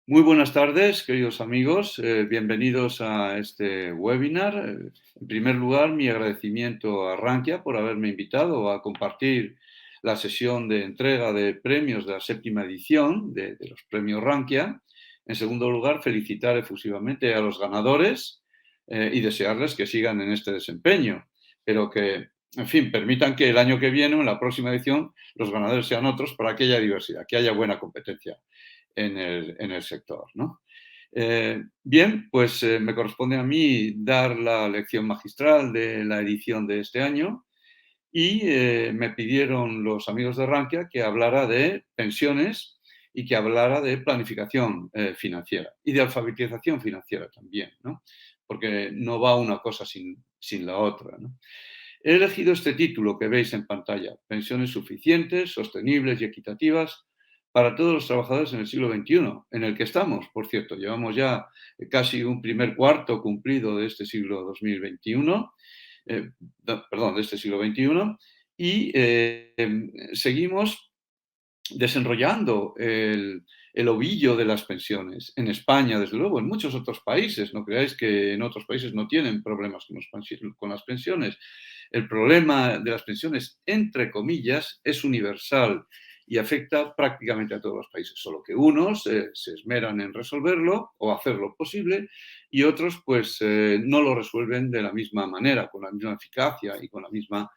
Muy buenas tardes, queridos amigos. Bienvenidos a este webinar. En primer lugar, mi agradecimiento a Rankia por haberme invitado a compartir la sesión de entrega de premios de la séptima edición de los premios Rankia. En segundo lugar, felicitar efusivamente a los ganadores y desearles que sigan en este desempeño, pero que, en fin, permitan que el año que viene, en la próxima edición, los ganadores sean otros para que haya diversidad, que haya buena competencia en el sector, ¿no? Bien, pues me corresponde a mí dar la lección magistral de la edición de este año y me pidieron los amigos de Rankia que hablara de pensiones y que hablara de planificación financiera y de alfabetización financiera también, ¿no? Porque no va una cosa sin la otra, ¿no? He elegido este título que veis en pantalla, Pensiones suficientes, sostenibles y equitativas para todos los trabajadores en el siglo XXI, en el que estamos, por cierto. Llevamos ya casi un primer cuarto cumplido de este siglo 2021, perdón, de este siglo XXI, y seguimos desenrollando el ovillo de las pensiones. En España, desde luego, en muchos otros países. No creáis que en otros países no tienen problemas con las pensiones. El problema de las pensiones, entre comillas, es universal y afecta prácticamente a todos los países, solo que unos se esmeran en resolverlo o hacerlo posible y otros pues no lo resuelven de la misma manera, con la misma eficacia y con la misma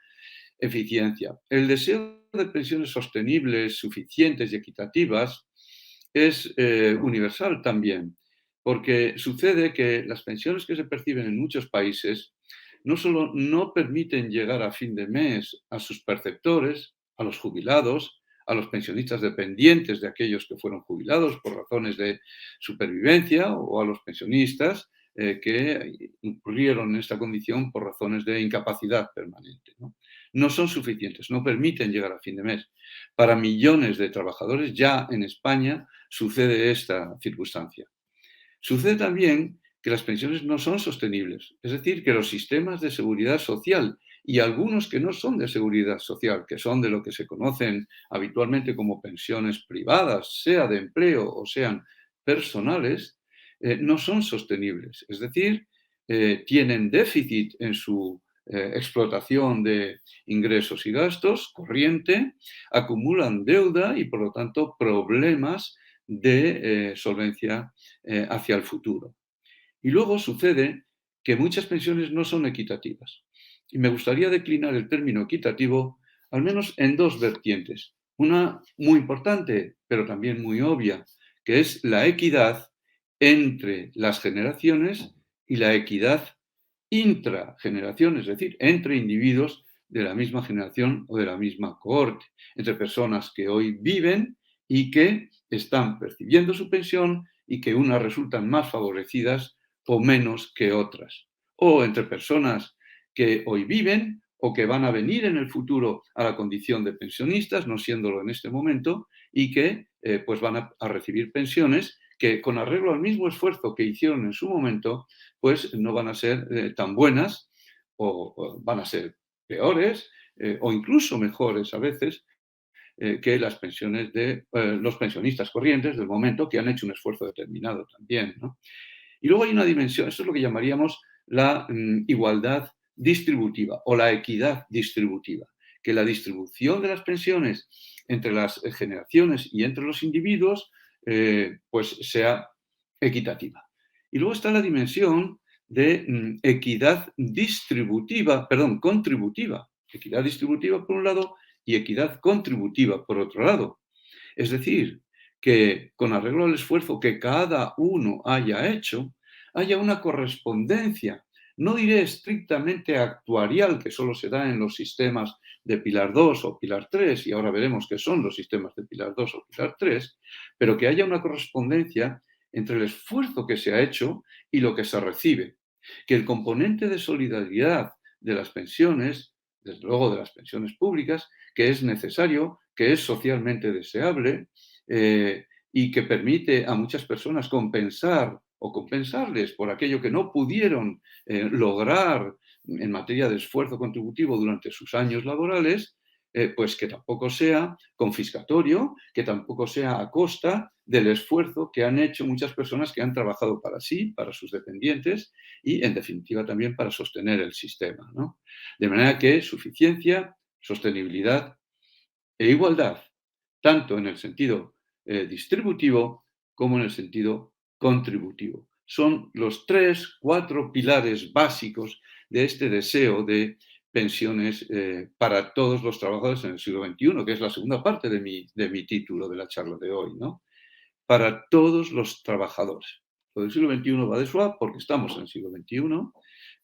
eficiencia. El deseo de pensiones sostenibles, suficientes y equitativas es universal también, porque sucede que las pensiones que se perciben en muchos países no solo no permiten llegar a fin de mes a sus perceptores, a los jubilados, a los pensionistas dependientes de aquellos que fueron jubilados por razones de supervivencia o a los pensionistas que incurrieron en esta condición por razones de incapacidad permanente, ¿no? No son suficientes, no permiten llegar a fin de mes. Para millones de trabajadores ya en España sucede esta circunstancia. Sucede también que las pensiones no son sostenibles, es decir, que los sistemas de seguridad social y algunos que no son de seguridad social, que son de lo que se conocen habitualmente como pensiones privadas, sea de empleo o sean personales, no son sostenibles. Es decir, tienen déficit en su explotación de ingresos y gastos corriente, acumulan deuda y, por lo tanto, problemas de solvencia hacia el futuro. Y luego sucede que muchas pensiones no son equitativas. Y me gustaría declinar el término equitativo al menos en dos vertientes. Una muy importante, pero también muy obvia, que es la equidad entre las generaciones y la equidad intrageneración, es decir, entre individuos de la misma generación o de la misma cohorte, entre personas que hoy viven y que están percibiendo su pensión y que unas resultan más favorecidas o menos que otras. O entre personas que hoy viven o que van a venir en el futuro a la condición de pensionistas, no siéndolo en este momento, y que pues van a recibir pensiones que con arreglo al mismo esfuerzo que hicieron en su momento, pues no van a ser tan buenas o van a ser peores o incluso mejores a veces que las pensiones de los pensionistas corrientes del momento que han hecho un esfuerzo determinado también, ¿no? Y luego hay una dimensión, esto es lo que llamaríamos la igualdad distributiva o la equidad distributiva, que la distribución de las pensiones entre las generaciones y entre los individuos pues sea equitativa. Y luego está la dimensión de equidad distributiva, perdón, contributiva. Equidad distributiva por un lado y equidad contributiva por otro lado. Es decir, que con arreglo al esfuerzo que cada uno haya hecho, haya una correspondencia, no diré estrictamente actuarial, que solo se da en los sistemas de Pilar 2 o Pilar 3, y ahora veremos qué son los sistemas de Pilar 2 o Pilar 3, pero que haya una correspondencia entre el esfuerzo que se ha hecho y lo que se recibe. Que el componente de solidaridad de las pensiones, desde luego de las pensiones públicas, que es necesario, que es socialmente deseable y que permite a muchas personas compensar o compensarles por aquello que no pudieron lograr en materia de esfuerzo contributivo durante sus años laborales, pues que tampoco sea confiscatorio, que tampoco sea a costa del esfuerzo que han hecho muchas personas que han trabajado para sí, para sus dependientes y, en definitiva, también para sostener el sistema, ¿no? De manera que suficiencia, sostenibilidad e igualdad, tanto en el sentido distributivo como en el sentido contributivo. Son los 3, 4 pilares básicos de este deseo de pensiones para todos los trabajadores en el siglo XXI, que es la segunda parte de mi título de la charla de hoy, ¿no? Para todos los trabajadores. Lo del siglo XXI va de suave porque estamos en el siglo XXI,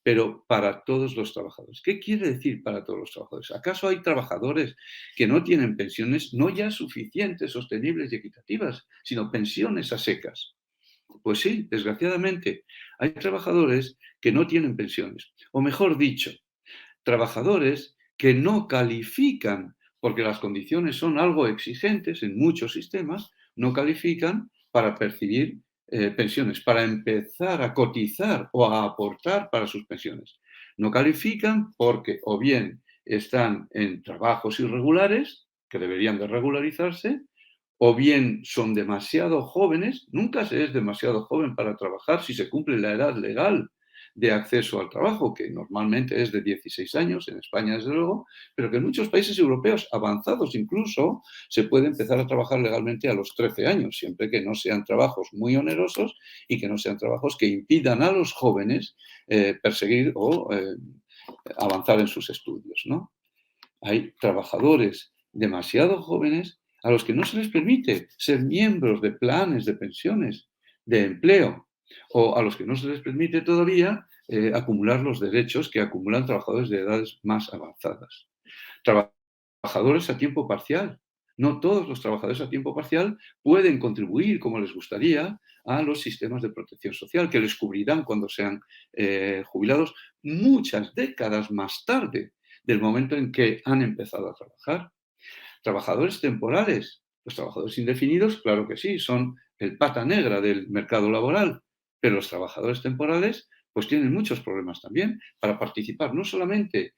pero para todos los trabajadores. ¿Qué quiere decir para todos los trabajadores? ¿Acaso hay trabajadores que no tienen pensiones no ya suficientes, sostenibles y equitativas, sino pensiones a secas? Pues sí, desgraciadamente, hay trabajadores que no tienen pensiones. O mejor dicho, trabajadores que no califican, porque las condiciones son algo exigentes en muchos sistemas, no califican para percibir pensiones, para empezar a cotizar o a aportar para sus pensiones. No califican porque o bien están en trabajos irregulares, que deberían de regularizarse, o bien son demasiado jóvenes, nunca se es demasiado joven para trabajar si se cumple la edad legal de acceso al trabajo, que normalmente es de 16 años, en España desde luego, pero que en muchos países europeos avanzados incluso se puede empezar a trabajar legalmente a los 13 años, siempre que no sean trabajos muy onerosos y que no sean trabajos que impidan a los jóvenes perseguir o avanzar en sus estudios, ¿no? Hay trabajadores demasiado jóvenes a los que no se les permite ser miembros de planes de pensiones, de empleo, o a los que no se les permite todavía acumular los derechos que acumulan trabajadores de edades más avanzadas. Trabajadores a tiempo parcial. No todos los trabajadores a tiempo parcial pueden contribuir como les gustaría a los sistemas de protección social que les cubrirán cuando sean jubilados muchas décadas más tarde del momento en que han empezado a trabajar. Trabajadores temporales. Los trabajadores indefinidos, claro que sí, son el pata negra del mercado laboral, pero los trabajadores temporales pues tienen muchos problemas también para participar no solamente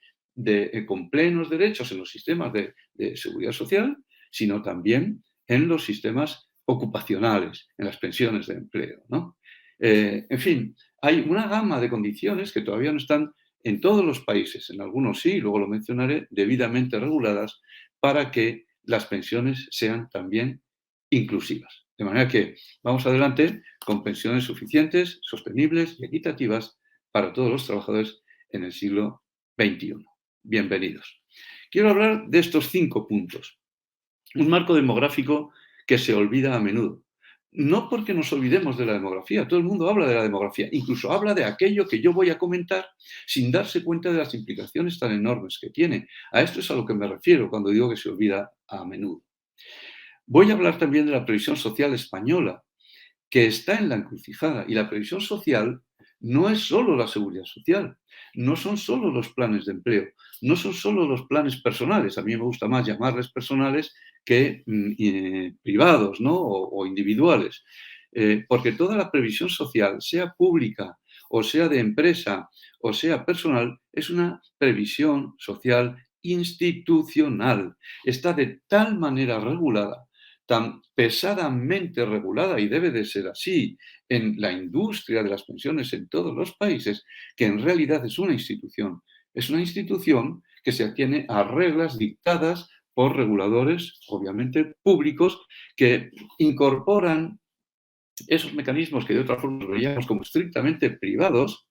con plenos derechos en los sistemas de seguridad social, sino también en los sistemas ocupacionales, en las pensiones de empleo, ¿no? En fin, hay una gama de condiciones que todavía no están en todos los países, en algunos sí, luego lo mencionaré, debidamente reguladas para que las pensiones sean también inclusivas. De manera que vamos adelante con pensiones suficientes, sostenibles y equitativas para todos los trabajadores en el siglo XXI. Bienvenidos. Quiero hablar de estos 5 puntos. Un marco demográfico que se olvida a menudo. No porque nos olvidemos de la demografía, todo el mundo habla de la demografía, incluso habla de aquello que yo voy a comentar sin darse cuenta de las implicaciones tan enormes que tiene. A esto es a lo que me refiero cuando digo que se olvida a menudo. Voy a hablar también de la previsión social española, que está en la encrucijada. Y la previsión social no es solo la seguridad social, no son solo los planes de empleo, no son solo los planes personales. A mí me gusta más llamarles personales que privados, ¿no? O individuales. Porque toda la previsión social, sea pública o sea de empresa o sea personal, es una previsión social institucional. Está de tal manera regulada, tan pesadamente regulada, y debe de ser así, en la industria de las pensiones en todos los países, que en realidad es una institución. Es una institución que se atiene a reglas dictadas por reguladores, obviamente públicos, que incorporan esos mecanismos que de otra forma los veíamos como estrictamente privados,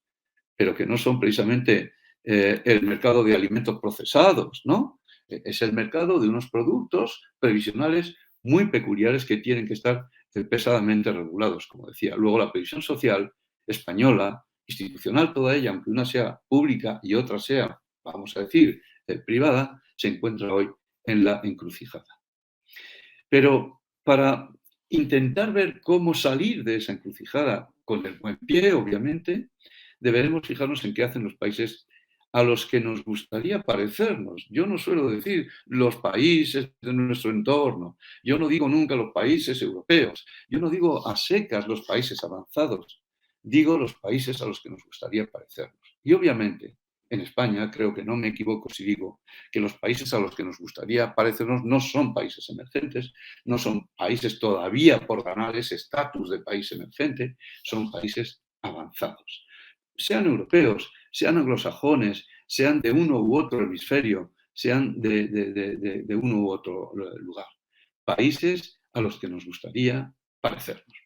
pero que no son precisamente el mercado de alimentos procesados, ¿no? Es el mercado de unos productos previsionales muy peculiares que tienen que estar pesadamente regulados, como decía. Luego, la previsión social española, institucional toda ella, aunque una sea pública y otra sea, vamos a decir, privada, se encuentra hoy en la encrucijada. Pero para intentar ver cómo salir de esa encrucijada con el buen pie, obviamente, deberemos fijarnos en qué hacen los países a los que nos gustaría parecernos. Yo no suelo decir los países de nuestro entorno, yo no digo nunca los países europeos, yo no digo a secas los países avanzados, digo los países a los que nos gustaría parecernos. Y obviamente, en España, creo que no me equivoco si digo que los países a los que nos gustaría parecernos no son países emergentes, no son países todavía por ganar ese estatus de país emergente, son países avanzados. Sean europeos, sean anglosajones, sean de uno u otro hemisferio, sean de uno u otro lugar. Países a los que nos gustaría parecernos.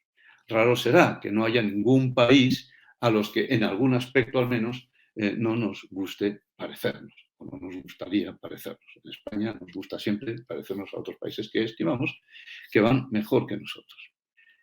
Raro será que no haya ningún país a los que en algún aspecto al menos no nos guste parecernos, o no nos gustaría parecernos. En España nos gusta siempre parecernos a otros países que estimamos que van mejor que nosotros.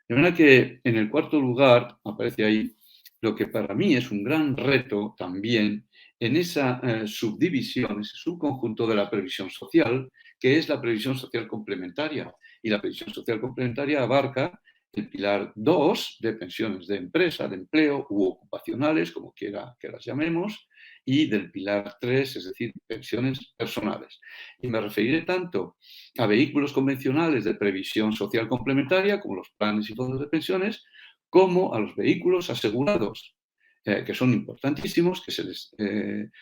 De manera que en el cuarto lugar aparece ahí lo que para mí es un gran reto también en esa subdivisión, ese subconjunto de la previsión social, que es la previsión social complementaria. Y la previsión social complementaria abarca el pilar 2 de pensiones de empresa, de empleo u ocupacionales, como quiera que las llamemos, y del pilar 3, es decir, pensiones personales. Y me referiré tanto a vehículos convencionales de previsión social complementaria, como los planes y fondos de pensiones, como a los vehículos asegurados, que son importantísimos, que se les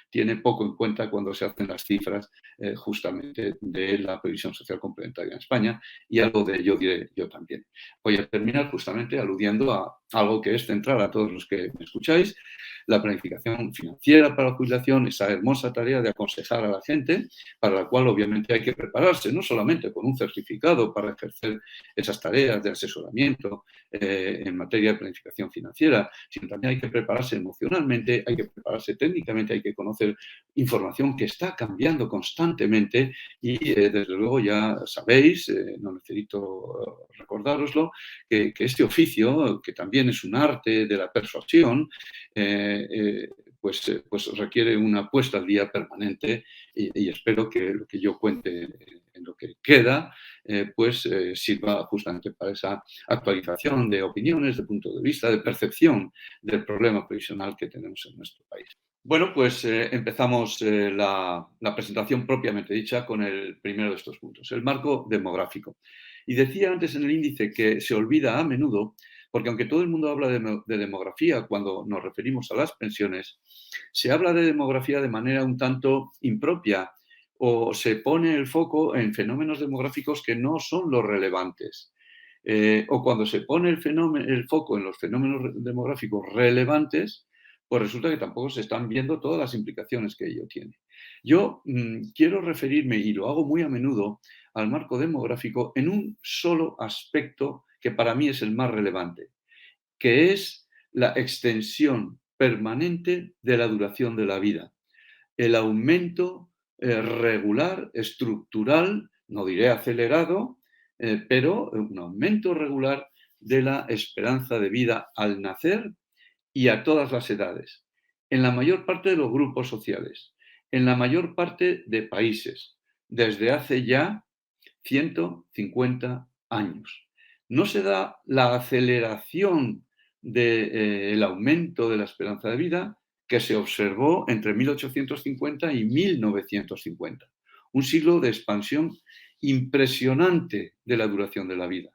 tiene poco en cuenta cuando se hacen las cifras justamente de la previsión social complementaria en España, y algo de ello diré yo también. Voy a terminar justamente aludiendo a algo que es central a todos los que me escucháis, la planificación financiera para la jubilación, esa hermosa tarea de aconsejar a la gente, para la cual obviamente hay que prepararse, no solamente con un certificado para ejercer esas tareas de asesoramiento en materia de planificación financiera, sino también hay que prepararse emocionalmente, hay que prepararse técnicamente, hay que conocer información que está cambiando constantemente y desde luego ya sabéis, no necesito recordároslo, que este oficio, que también es un arte de la persuasión, pues requiere una puesta al día permanente y espero que lo que yo cuente en lo que queda sirva justamente para esa actualización de opiniones, de punto de vista, de percepción del problema previsional que tenemos en nuestro país. Bueno, pues empezamos la presentación propiamente dicha con el primero de estos puntos, el marco demográfico. Y decía antes en el índice que se olvida a menudo, porque aunque todo el mundo habla de demografía cuando nos referimos a las pensiones, se habla de demografía de manera un tanto impropia o se pone el foco en fenómenos demográficos que no son los relevantes. O cuando se pone el foco en los fenómenos demográficos relevantes, pues resulta que tampoco se están viendo todas las implicaciones que ello tiene. Yo quiero referirme, y lo hago muy a menudo, al marco demográfico en un solo aspecto que para mí es el más relevante, que es la extensión permanente de la duración de la vida, el aumento regular, estructural, no diré acelerado, pero un aumento regular de la esperanza de vida al nacer y a todas las edades, en la mayor parte de los grupos sociales, en la mayor parte de países, desde hace ya 150 años. No se da la aceleración del aumento de la esperanza de vida que se observó entre 1850 y 1950. Un siglo de expansión impresionante de la duración de la vida.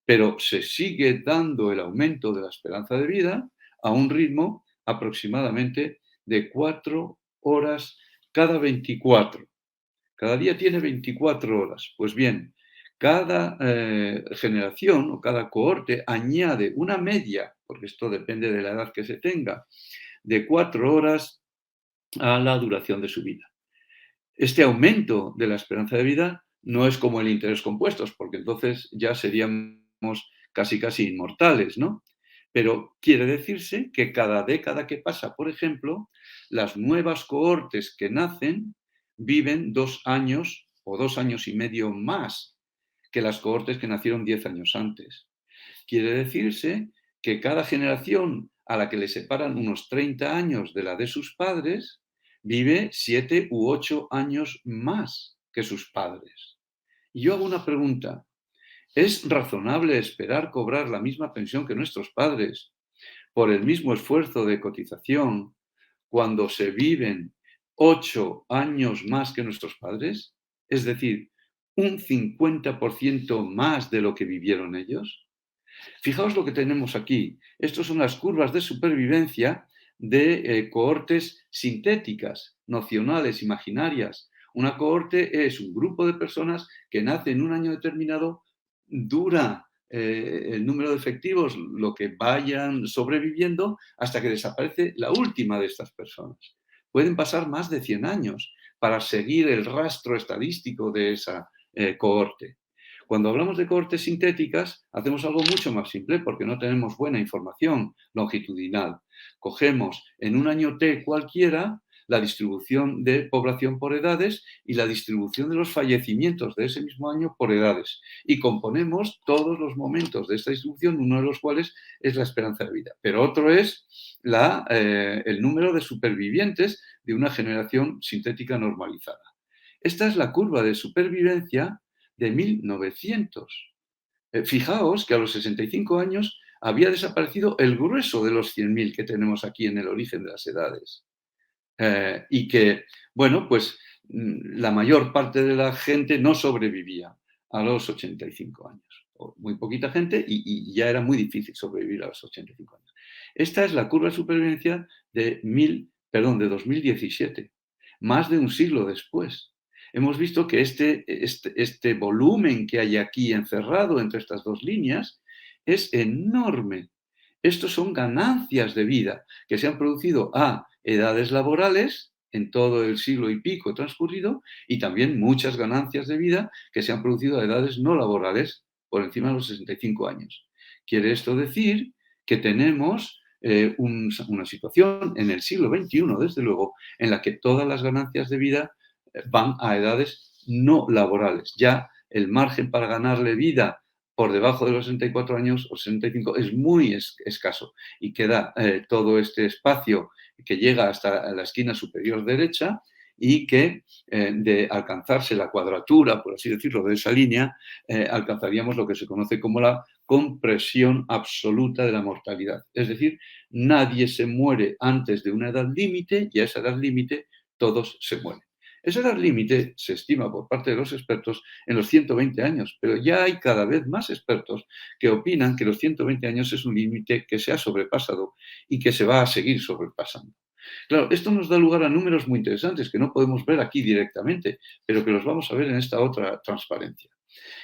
Pero se sigue dando el aumento de la esperanza de vida a un ritmo aproximadamente de 4 horas cada 24. Cada día tiene 24 horas. Pues bien, cada generación o cada cohorte añade una media, porque esto depende de la edad que se tenga, de 4 horas a la duración de su vida. Este aumento de la esperanza de vida no es como el interés compuestos, porque entonces ya seríamos casi inmortales, ¿no? Pero quiere decirse que cada década que pasa, por ejemplo, las nuevas cohortes que nacen viven 2 años o 2 años y medio más que las cohortes que nacieron 10 años antes. Quiere decirse que cada generación a la que le separan unos 30 años de la de sus padres vive 7 u 8 años más que sus padres. Y yo hago una pregunta. ¿Es razonable esperar cobrar la misma pensión que nuestros padres por el mismo esfuerzo de cotización cuando se viven 8 años más que nuestros padres? Es decir, un 50% más de lo que vivieron ellos. Fijaos lo que tenemos aquí. Estas son las curvas de supervivencia de cohortes sintéticas, nocionales, imaginarias. Una cohorte es un grupo de personas que nace en un año determinado, dura el número de efectivos, lo que vayan sobreviviendo, hasta que desaparece la última de estas personas. Pueden pasar más de 100 años para seguir el rastro estadístico de esa cohorte. Cuando hablamos de cohortes sintéticas, hacemos algo mucho más simple porque no tenemos buena información longitudinal. Cogemos en un año T cualquiera la distribución de población por edades y la distribución de los fallecimientos de ese mismo año por edades. Y componemos todos los momentos de esta distribución, uno de los cuales es la esperanza de vida. Pero otro es el número de supervivientes de una generación sintética normalizada. Esta es la curva de supervivencia de 1900. Fijaos que a los 65 años había desaparecido el grueso de los 100.000 que tenemos aquí en el origen de las edades. Y que, bueno, pues la mayor parte de la gente no sobrevivía a los 85 años. O muy poquita gente y ya era muy difícil sobrevivir a los 85 años. Esta es la curva de supervivencia de 2017, más de un siglo después. Hemos visto que este volumen que hay aquí encerrado entre estas dos líneas es enorme. Estos son ganancias de vida que se han producido a edades laborales en todo el siglo y pico transcurrido y también muchas ganancias de vida que se han producido a edades no laborales por encima de los 65 años. Quiere esto decir que tenemos una situación en el siglo XXI, desde luego, en la que todas las ganancias de vida van a edades no laborales. Ya el margen para ganarle vida por debajo de los 64 años o 65 es muy escaso y queda todo este espacio que llega hasta la esquina superior derecha y que de alcanzarse la cuadratura, por así decirlo, de esa línea, alcanzaríamos lo que se conoce como la compresión absoluta de la mortalidad. Es decir, nadie se muere antes de una edad límite y a esa edad límite todos se mueren. Esa edad límite se estima por parte de los expertos en los 120 años, pero ya hay cada vez más expertos que opinan que los 120 años es un límite que se ha sobrepasado y que se va a seguir sobrepasando. Claro, esto nos da lugar a números muy interesantes que no podemos ver aquí directamente, pero que los vamos a ver en esta otra transparencia.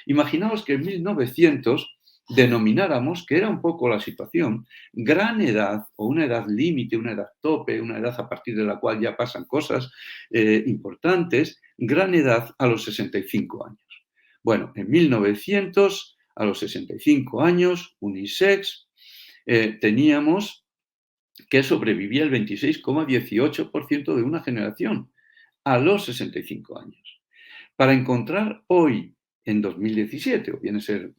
Imaginaos que en 1900 denomináramos, que era un poco la situación, gran edad o una edad límite, una edad tope, una edad a partir de la cual ya pasan cosas importantes, gran edad a los 65 años. Bueno, en 1900, a los 65 años, unisex, teníamos que sobrevivía el 26,18% de una generación a los 65 años. Para encontrar hoy, en 2017, o viene a ser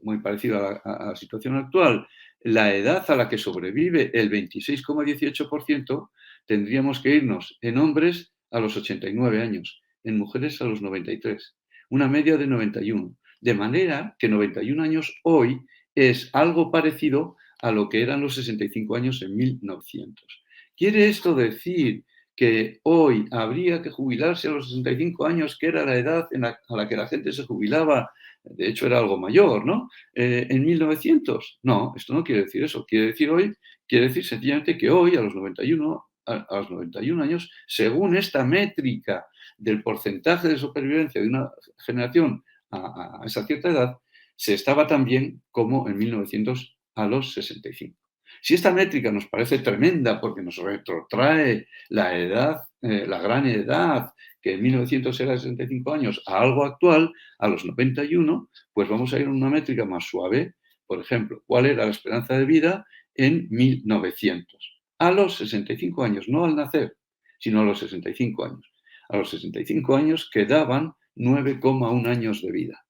muy parecido a la situación actual, la edad a la que sobrevive el 26,18%, tendríamos que irnos en hombres a los 89 años, en mujeres a los 93, una media de 91. De manera que 91 años hoy es algo parecido a lo que eran los 65 años en 1900. ¿Quiere esto decir que hoy habría que jubilarse a los 65 años, que era la edad a la que la gente se jubilaba? De hecho, era algo mayor, ¿no? En 1900. No, esto no quiere decir eso. Quiere decir sencillamente que hoy, a los 91, a los 91 años, según esta métrica del porcentaje de supervivencia de una generación a esa cierta edad, se estaba tan bien como en 1900 a los 65. Si esta métrica nos parece tremenda porque nos retrotrae la edad, la gran edad, que en 1900 era de 65 años, a algo actual, a los 91, pues vamos a ir a una métrica más suave. Por ejemplo, ¿cuál era la esperanza de vida en 1900? A los 65 años, no al nacer, sino a los 65 años. A los 65 años quedaban 9,1 años de vida.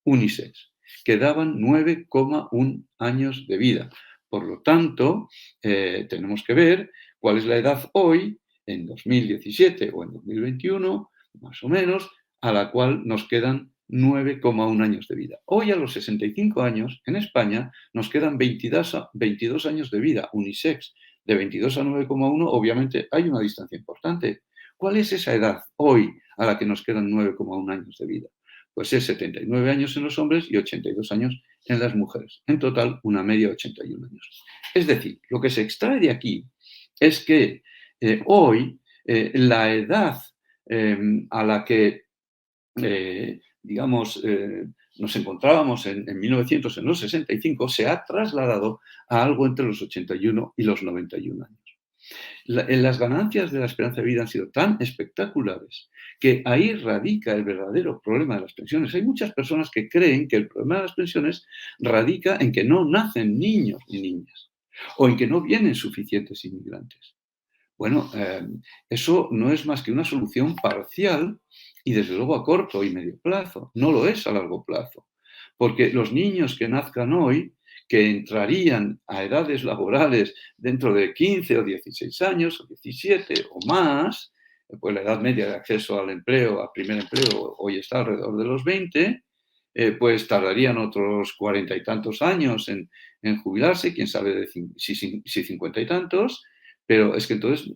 Unisex. Quedaban 9,1 años de vida. Por lo tanto, tenemos que ver cuál es la edad hoy, en 2017 o en 2021, más o menos, a la cual nos quedan 9,1 años de vida. Hoy, a los 65 años, en España, nos quedan 22 años de vida, unisex. De 22 a 9,1, obviamente, hay una distancia importante. ¿Cuál es esa edad hoy a la que nos quedan 9,1 años de vida? Pues es 79 años en los hombres y 82 años en las mujeres. En total, una media de 81 años. Es decir, lo que se extrae de aquí es que hoy la edad a la que digamos, nos encontrábamos en 1900, en los 65, se ha trasladado a algo entre los 81 y los 91 años. Las ganancias de la esperanza de vida han sido tan espectaculares que ahí radica el verdadero problema de las pensiones. Hay muchas personas que creen que el problema de las pensiones radica en que no nacen niños ni niñas o en que no vienen suficientes inmigrantes. Bueno, eso no es más que una solución parcial y desde luego a corto y medio plazo. No lo es a largo plazo. Porque los niños que nazcan hoy, que entrarían a edades laborales dentro de 15 o 16 años, o 17 o más, pues la edad media de acceso al empleo, al primer empleo, hoy está alrededor de los 20, pues tardarían otros 40 y tantos años en jubilarse, quién sabe si 50 y tantos, pero es que entonces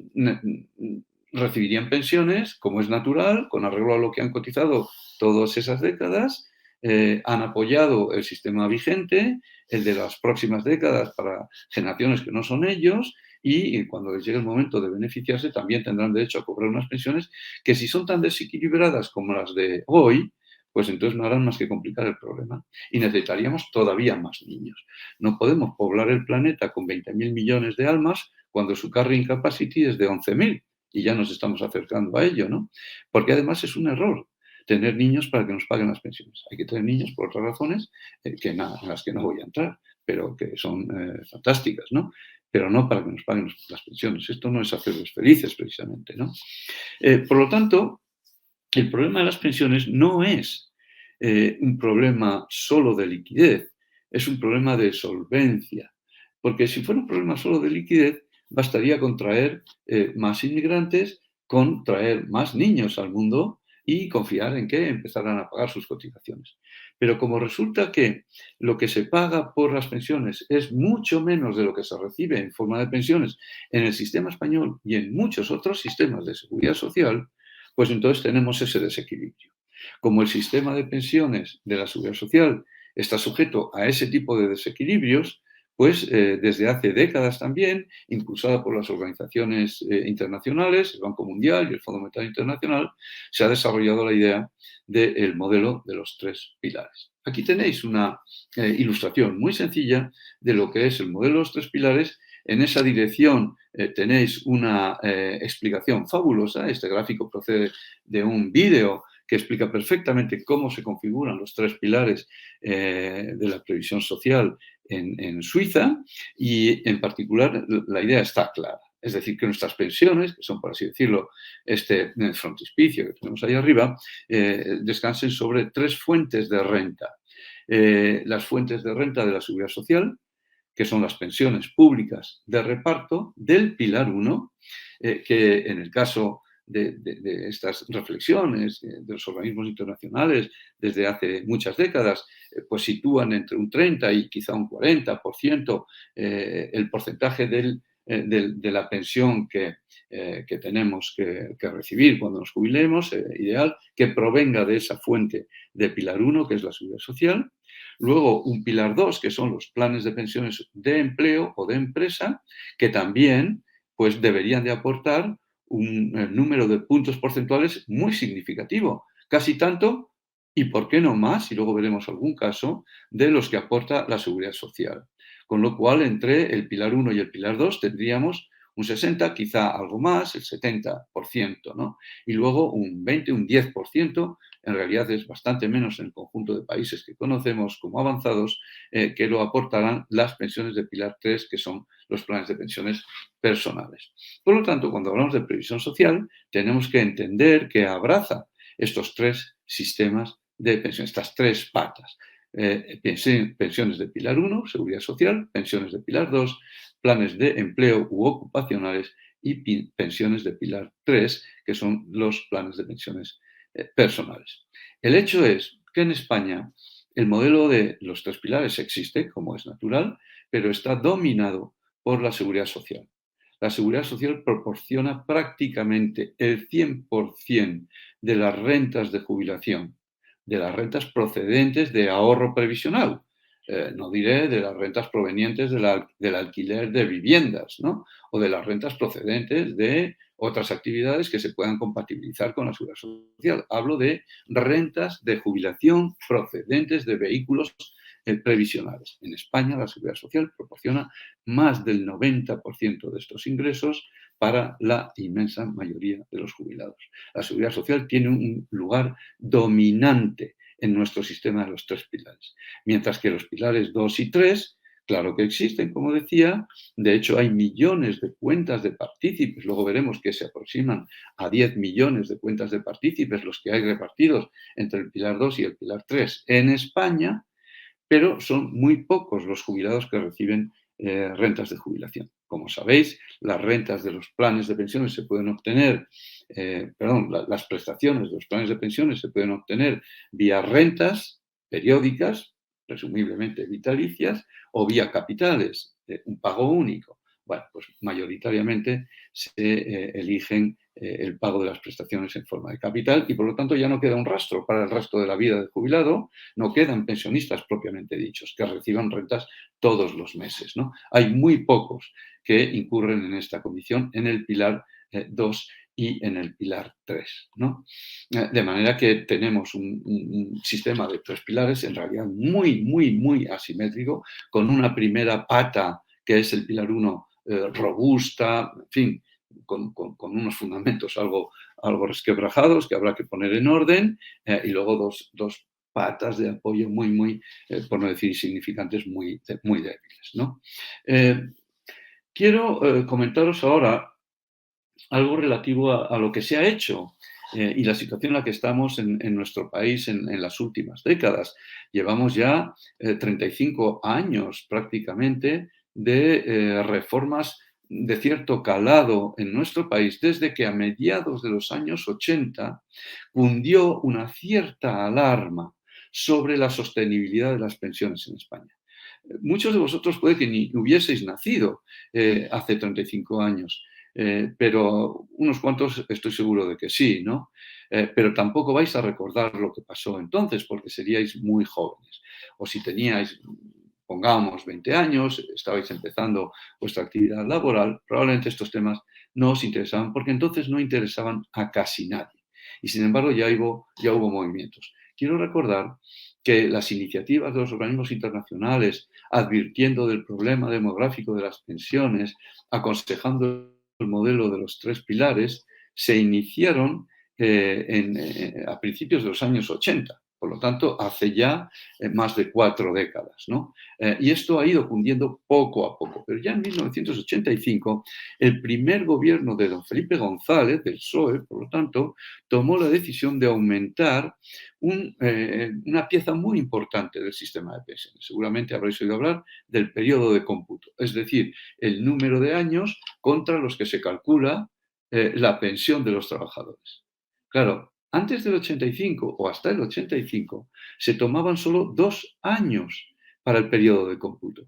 recibirían pensiones, como es natural, con arreglo a lo que han cotizado todas esas décadas, han apoyado el sistema vigente, el de las próximas décadas para generaciones que no son ellos, y cuando les llegue el momento de beneficiarse también tendrán derecho a cobrar unas pensiones que si son tan desequilibradas como las de hoy, pues entonces no harán más que complicar el problema. Y necesitaríamos todavía más niños. No podemos poblar el planeta con 20.000 millones de almas cuando su carrying capacity es de 11.000 y ya nos estamos acercando a ello, ¿no? Porque además es un error tener niños para que nos paguen las pensiones. Hay que tener niños por otras razones en las que no voy a entrar, pero que son fantásticas, ¿no? Pero no para que nos paguen las pensiones. Esto no es hacerlos felices, precisamente, ¿no? Por lo tanto, el problema de las pensiones no es un problema solo de liquidez, es un problema de solvencia. Porque si fuera un problema solo de liquidez, bastaría con traer más inmigrantes, con traer más niños al mundo y confiar en que empezarán a pagar sus cotizaciones. Pero como resulta que lo que se paga por las pensiones es mucho menos de lo que se recibe en forma de pensiones en el sistema español y en muchos otros sistemas de seguridad social, pues entonces tenemos ese desequilibrio. Como el sistema de pensiones de la seguridad social está sujeto a ese tipo de desequilibrios, pues desde hace décadas también, impulsada por las organizaciones internacionales, el Banco Mundial y el Fondo Monetario Internacional, se ha desarrollado la idea del modelo de los tres pilares. Aquí tenéis una ilustración muy sencilla de lo que es el modelo de los tres pilares. En esa dirección tenéis una explicación fabulosa. Este gráfico procede de un vídeo que explica perfectamente cómo se configuran los tres pilares de la previsión social en Suiza y, en particular, la idea está clara. Es decir, que nuestras pensiones, que son, por así decirlo, este frontispicio que tenemos ahí arriba, descansen sobre tres fuentes de renta. Las fuentes de renta de la seguridad social, que son las pensiones públicas de reparto del Pilar 1, que en el caso de estas reflexiones de los organismos internacionales desde hace muchas décadas, pues sitúan entre un 30 y quizá un 40% el porcentaje de la pensión que tenemos que recibir cuando nos jubilemos, ideal, que provenga de esa fuente de Pilar 1, que es la seguridad social. Luego, un pilar 2, que son los planes de pensiones de empleo o de empresa, que también pues, deberían de aportar un número de puntos porcentuales muy significativo, casi tanto, y por qué no más, y luego veremos algún caso, de los que aporta la seguridad social. Con lo cual, entre el pilar 1 y el pilar 2 tendríamos un 60, quizá algo más, el 70%, ¿no? Y luego un 20, un 10%, en realidad es bastante menos en el conjunto de países que conocemos como avanzados, que lo aportarán las pensiones de pilar 3, que son los planes de pensiones personales. Por lo tanto, cuando hablamos de previsión social, tenemos que entender que abraza estos tres sistemas de pensión, estas tres patas. Pensiones de pilar 1, seguridad social, pensiones de pilar 2, planes de empleo u ocupacionales y pensiones de pilar 3, que son los planes de pensiones personales. El hecho es que en España el modelo de los tres pilares existe, como es natural, pero está dominado por la seguridad social. La seguridad social proporciona prácticamente el 100% de las rentas de jubilación, de las rentas procedentes de ahorro previsional. no diré de las rentas provenientes del alquiler de viviendas, ¿no? O de las rentas procedentes de otras actividades que se puedan compatibilizar con la seguridad social. Hablo de rentas de jubilación procedentes de vehículos previsionales. En España la seguridad social proporciona más del 90% de estos ingresos para la inmensa mayoría de los jubilados. La seguridad social tiene un lugar dominante en nuestro sistema de los tres pilares, mientras que los pilares 2 y 3, claro que existen, como decía, de hecho hay millones de cuentas de partícipes, luego veremos que se aproximan a 10 millones de cuentas de partícipes los que hay repartidos entre el pilar 2 y el pilar 3 en España, pero son muy pocos los jubilados que reciben rentas de jubilación. Como sabéis, las rentas de los planes de pensiones se pueden obtener, las prestaciones de los planes de pensiones se pueden obtener vía rentas periódicas, presumiblemente vitalicias, o vía capitales, un pago único. Bueno, pues mayoritariamente se eligen el pago de las prestaciones en forma de capital y por lo tanto ya no queda un rastro para el resto de la vida del jubilado, no quedan pensionistas propiamente dichos que reciban rentas todos los meses, ¿no? Hay muy pocos que incurren en esta condición en el pilar 2 y en el pilar 3, ¿no? De manera que tenemos un sistema de tres pilares en realidad muy, muy, muy asimétrico, con una primera pata que es el pilar 1 robusta, en fin, con unos fundamentos algo resquebrajados que habrá que poner en orden, y luego dos patas de apoyo muy, por no decir insignificantes, muy débiles, ¿no? Eh, quiero comentaros ahora algo relativo a lo que se ha hecho y la situación en la que estamos en nuestro país en las últimas décadas. Llevamos ya 35 años prácticamente de reformas de cierto calado en nuestro país, desde que a mediados de los años 80 cundió una cierta alarma sobre la sostenibilidad de las pensiones en España. Muchos de vosotros puede que ni hubieseis nacido hace 35 años, pero unos cuantos estoy seguro de que sí, ¿no? Pero tampoco vais a recordar lo que pasó entonces, porque seríais muy jóvenes. O si teníais, pongamos, 20 años, estabais empezando vuestra actividad laboral, probablemente estos temas no os interesaban, porque entonces no interesaban a casi nadie. Y sin embargo ya hubo movimientos. Quiero recordar que las iniciativas de los organismos internacionales advirtiendo del problema demográfico de las pensiones, aconsejando el modelo de los tres pilares, se iniciaron a principios de los años 80. Por lo tanto, hace ya más de 4 décadas, ¿no? Y esto ha ido cundiendo poco a poco. Pero ya en 1985, el primer gobierno de don Felipe González, del PSOE, por lo tanto, tomó la decisión de aumentar una pieza muy importante del sistema de pensiones. Seguramente habréis oído hablar del periodo de cómputo, es decir, el número de años contra los que se calcula la pensión de los trabajadores. Claro, antes del 85 o hasta el 85 se tomaban solo 2 años para el periodo de cómputo.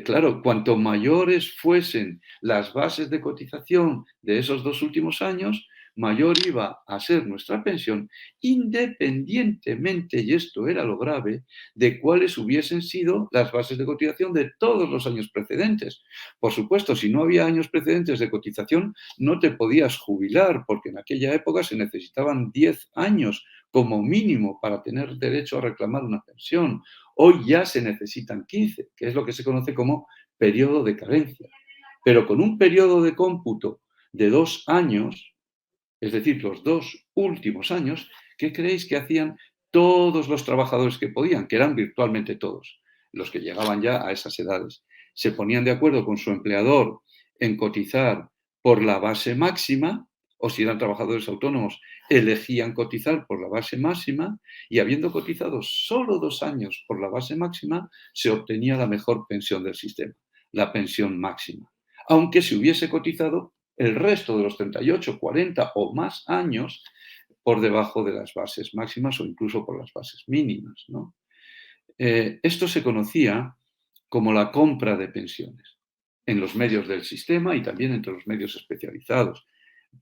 Claro, cuanto mayores fuesen las bases de cotización de esos 2 últimos años, mayor iba a ser nuestra pensión, independientemente, y esto era lo grave, de cuáles hubiesen sido las bases de cotización de todos los años precedentes. Por supuesto, si no había años precedentes de cotización, no te podías jubilar, porque en aquella época se necesitaban 10 años como mínimo para tener derecho a reclamar una pensión. Hoy ya se necesitan 15, que es lo que se conoce como periodo de carencia. Pero con un periodo de cómputo de 2 años, es decir, los 2 últimos años, ¿qué creéis que hacían todos los trabajadores que podían? Que eran virtualmente todos, los que llegaban ya a esas edades. Se ponían de acuerdo con su empleador en cotizar por la base máxima, o si eran trabajadores autónomos, elegían cotizar por la base máxima, y habiendo cotizado solo 2 años por la base máxima, se obtenía la mejor pensión del sistema, la pensión máxima. Aunque se hubiese cotizado el resto de los 38, 40 o más años por debajo de las bases máximas o incluso por las bases mínimas, ¿no? Esto se conocía como la compra de pensiones en los medios del sistema y también entre los medios especializados.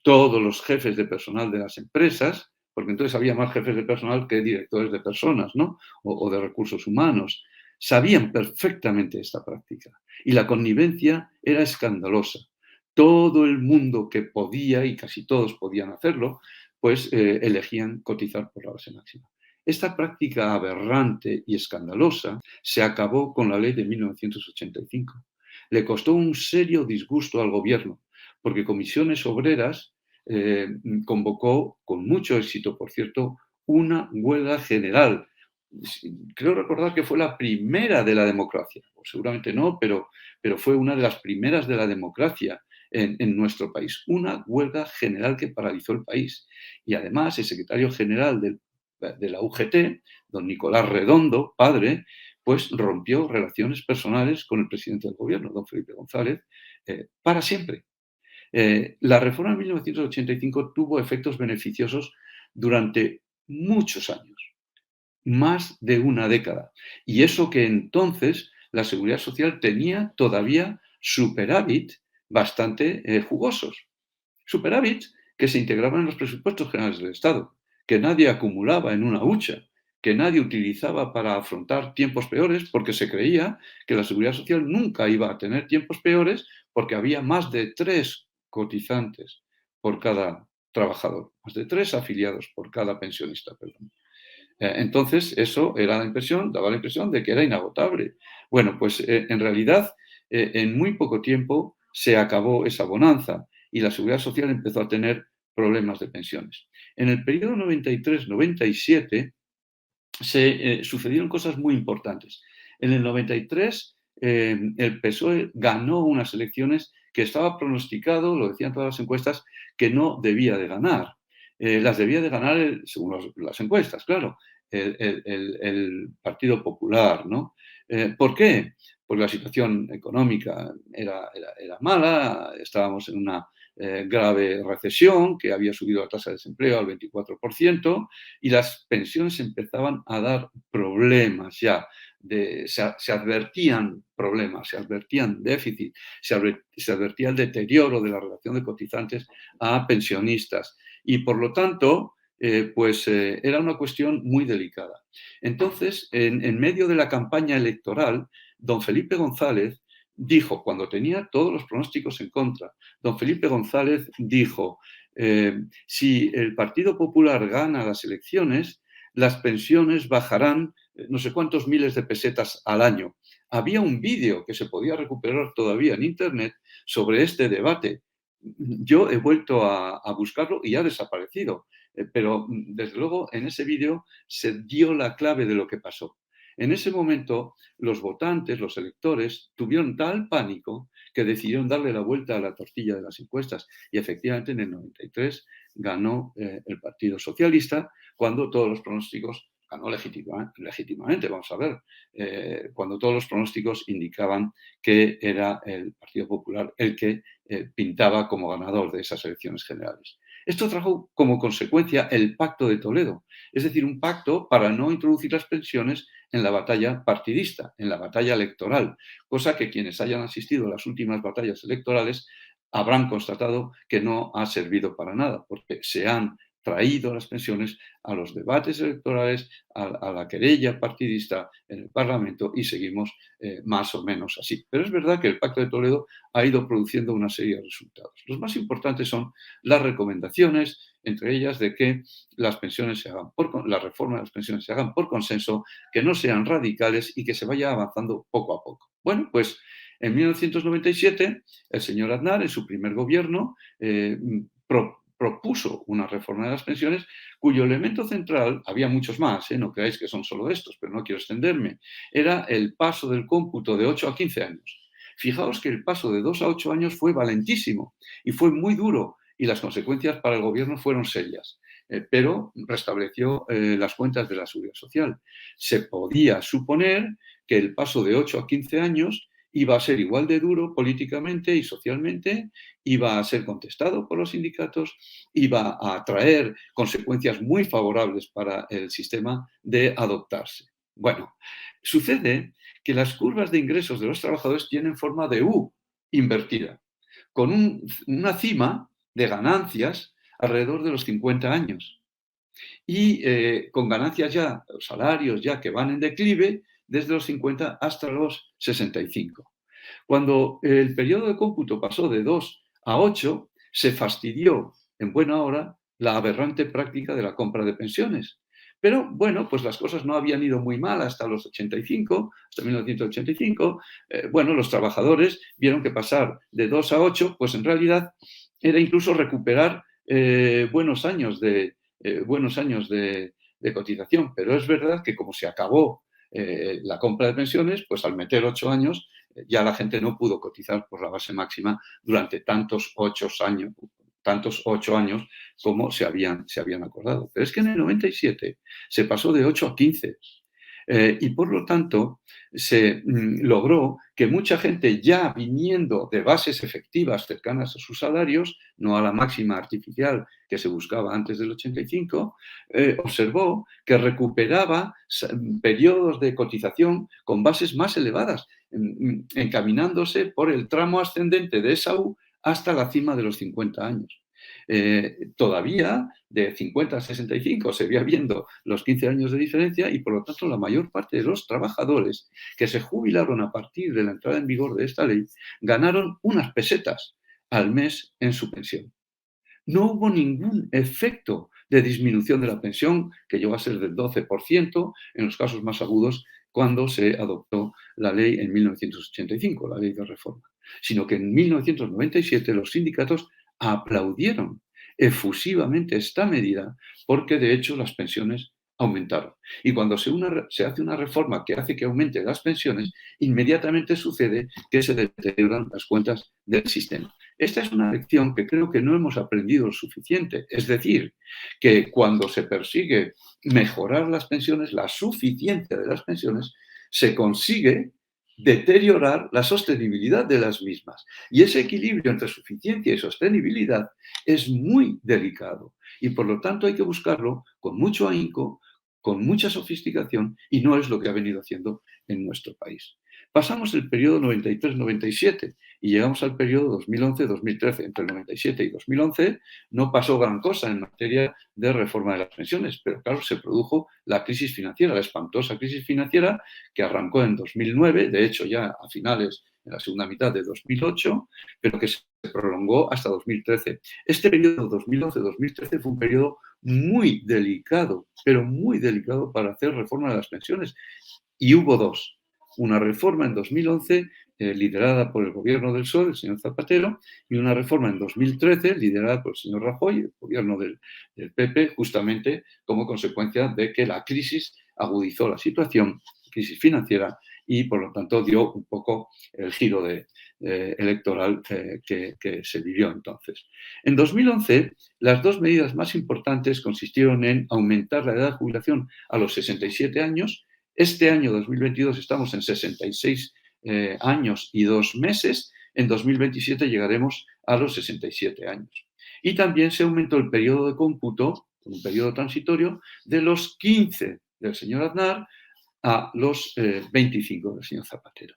Todos los jefes de personal de las empresas, porque entonces había más jefes de personal que directores de personas, ¿no? O de recursos humanos. sabían perfectamente esta práctica y la connivencia era escandalosa. Todo el mundo que podía, y casi todos podían hacerlo, pues elegían cotizar por la base máxima. Esta práctica aberrante y escandalosa se acabó con la ley de 1985. Le costó un serio disgusto al gobierno, porque Comisiones Obreras convocó, con mucho éxito, por cierto, una huelga general. Creo recordar que fue la primera de la democracia, o seguramente no, pero fue una de las primeras de la democracia en nuestro país. Una huelga general que paralizó el país. Y además el secretario general de la UGT, don Nicolás Redondo, padre, pues rompió relaciones personales con el presidente del gobierno, don Felipe González, para siempre. La reforma de 1985 tuvo efectos beneficiosos durante muchos años, más de una década. Y eso que entonces la Seguridad Social tenía todavía superávit bastante jugosos. Superávits que se integraban en los presupuestos generales del Estado, que nadie acumulaba en una hucha, que nadie utilizaba para afrontar tiempos peores porque se creía que la Seguridad Social nunca iba a tener tiempos peores porque había más de tres cotizantes por cada trabajador, más de tres afiliados por cada pensionista, perdón. Entonces, eso era la impresión, daba la impresión de que era inagotable. Bueno, pues en realidad, en muy poco tiempo se acabó esa bonanza y la Seguridad Social empezó a tener problemas de pensiones. En el periodo 93-97 se sucedieron cosas muy importantes. En el 93, el PSOE ganó unas elecciones que estaba pronosticado, lo decían todas las encuestas, que no debía de ganar. Las debía de ganar, según las encuestas, claro, el Partido Popular, ¿no? ¿Por qué? Pues la situación económica era mala, estábamos en una grave recesión que había subido la tasa de desempleo al 24%, y las pensiones empezaban a dar problemas ya. Se advertían problemas, se advertían déficit, se advertía el deterioro de la relación de cotizantes a pensionistas. Y por lo tanto, era una cuestión muy delicada. Entonces, en medio de la campaña electoral, don Felipe González dijo, cuando tenía todos los pronósticos en contra, don Felipe González dijo, si el Partido Popular gana las elecciones, las pensiones bajarán no sé cuántos miles de pesetas al año. Había un vídeo que se podía recuperar todavía en Internet sobre este debate. Yo he vuelto a buscarlo y ha desaparecido, pero desde luego en ese vídeo se dio la clave de lo que pasó. En ese momento, los votantes, los electores, tuvieron tal pánico que decidieron darle la vuelta a la tortilla de las encuestas. Y efectivamente, en el 93 ganó el Partido Socialista, cuando todos los pronósticos, ganó legítimamente, vamos a ver, cuando todos los pronósticos indicaban que era el Partido Popular el que pintaba como ganador de esas elecciones generales. Esto trajo como consecuencia el Pacto de Toledo, es decir, un pacto para no introducir las pensiones en la batalla partidista, en la batalla electoral, cosa que quienes hayan asistido a las últimas batallas electorales habrán constatado que no ha servido para nada, porque se han traído las pensiones a los debates electorales, a la querella partidista en el Parlamento y seguimos más o menos así. Pero es verdad que el Pacto de Toledo ha ido produciendo una serie de resultados. Los más importantes son las recomendaciones, entre ellas de que las pensiones se hagan la reforma de las pensiones se hagan por consenso, que no sean radicales y que se vaya avanzando poco a poco. Bueno, pues en 1997 el señor Aznar, en su primer gobierno, propuso una reforma de las pensiones cuyo elemento central, había muchos más, no creáis que son solo estos, pero no quiero extenderme, era el paso del cómputo de 8 a 15 años. Fijaos que el paso de 2 a 8 años fue valentísimo y fue muy duro y las consecuencias para el gobierno fueron serias, pero restableció las cuentas de la Seguridad Social. Se podía suponer que el paso de 8 a 15 años iba a ser igual de duro políticamente y socialmente, iba a ser contestado por los sindicatos, iba a traer consecuencias muy favorables para el sistema de adoptarse. Bueno, sucede que las curvas de ingresos de los trabajadores tienen forma de U invertida, con una cima de ganancias alrededor de los 50 años y con ganancias ya, salarios ya que van en declive, desde los 50 hasta los 65. Cuando el periodo de cómputo pasó de 2 a 8, se fastidió en buena hora la aberrante práctica de la compra de pensiones. Pero bueno, pues las cosas no habían ido muy mal hasta los 85, hasta 1985. Bueno, los trabajadores vieron que pasar de 2 a 8, pues en realidad era incluso recuperar buenos años de cotización. Pero es verdad que como se acabó la compra de pensiones, pues al meter 8 años, ya la gente no pudo cotizar por la base máxima durante tantos 8 años como se habían acordado. Pero es que en el 97 se pasó de 8 a 15. Y por lo tanto se logró que mucha gente, ya viniendo de bases efectivas cercanas a sus salarios, no a la máxima artificial que se buscaba antes del 85, observó que recuperaba periodos de cotización con bases más elevadas, encaminándose por el tramo ascendente de esa U hasta la cima de los 50 años. Todavía de 50 a 65 se veía viendo los 15 años de diferencia, y por lo tanto la mayor parte de los trabajadores que se jubilaron a partir de la entrada en vigor de esta ley ganaron unas pesetas al mes en su pensión. No hubo ningún efecto de disminución de la pensión, que llegó a ser del 12% en los casos más agudos cuando se adoptó la ley en 1985, la ley de reforma, sino que en 1997 los sindicatos aplaudieron efusivamente esta medida, porque de hecho las pensiones aumentaron. Y cuando se hace una reforma que hace que aumenten las pensiones, inmediatamente sucede que se deterioran las cuentas del sistema. Esta es una lección que creo que no hemos aprendido lo suficiente. Es decir, que cuando se persigue mejorar las pensiones, la suficiencia de las pensiones, se consigue deteriorar la sostenibilidad de las mismas. Y ese equilibrio entre suficiencia y sostenibilidad es muy delicado. Y por lo tanto hay que buscarlo con mucho ahínco, con mucha sofisticación, y no es lo que ha venido haciendo en nuestro país. Pasamos el periodo 93-97 y llegamos al periodo 2011-2013. Entre el 97 y 2011 no pasó gran cosa en materia de reforma de las pensiones, pero claro, se produjo la crisis financiera, la espantosa crisis financiera que arrancó en 2009, de hecho ya a finales, en la segunda mitad de 2008, pero que se prolongó hasta 2013. Este periodo 2011-2013 fue un periodo muy delicado, pero muy delicado para hacer reforma de las pensiones. Y hubo dos. Una reforma en 2011 liderada por el gobierno del PSOE, el señor Zapatero, y una reforma en 2013 liderada por el señor Rajoy, el gobierno del PP, justamente como consecuencia de que la crisis agudizó la situación, crisis financiera, y por lo tanto dio un poco el giro electoral que se vivió entonces. En 2011, las dos medidas más importantes consistieron en aumentar la edad de jubilación a los 67 años. Este año 2022 estamos en 66 años y 2 meses. En 2027 llegaremos a los 67 años. Y también se aumentó el periodo de cómputo, un periodo transitorio, de los 15 del señor Aznar a los 25 del señor Zapatero.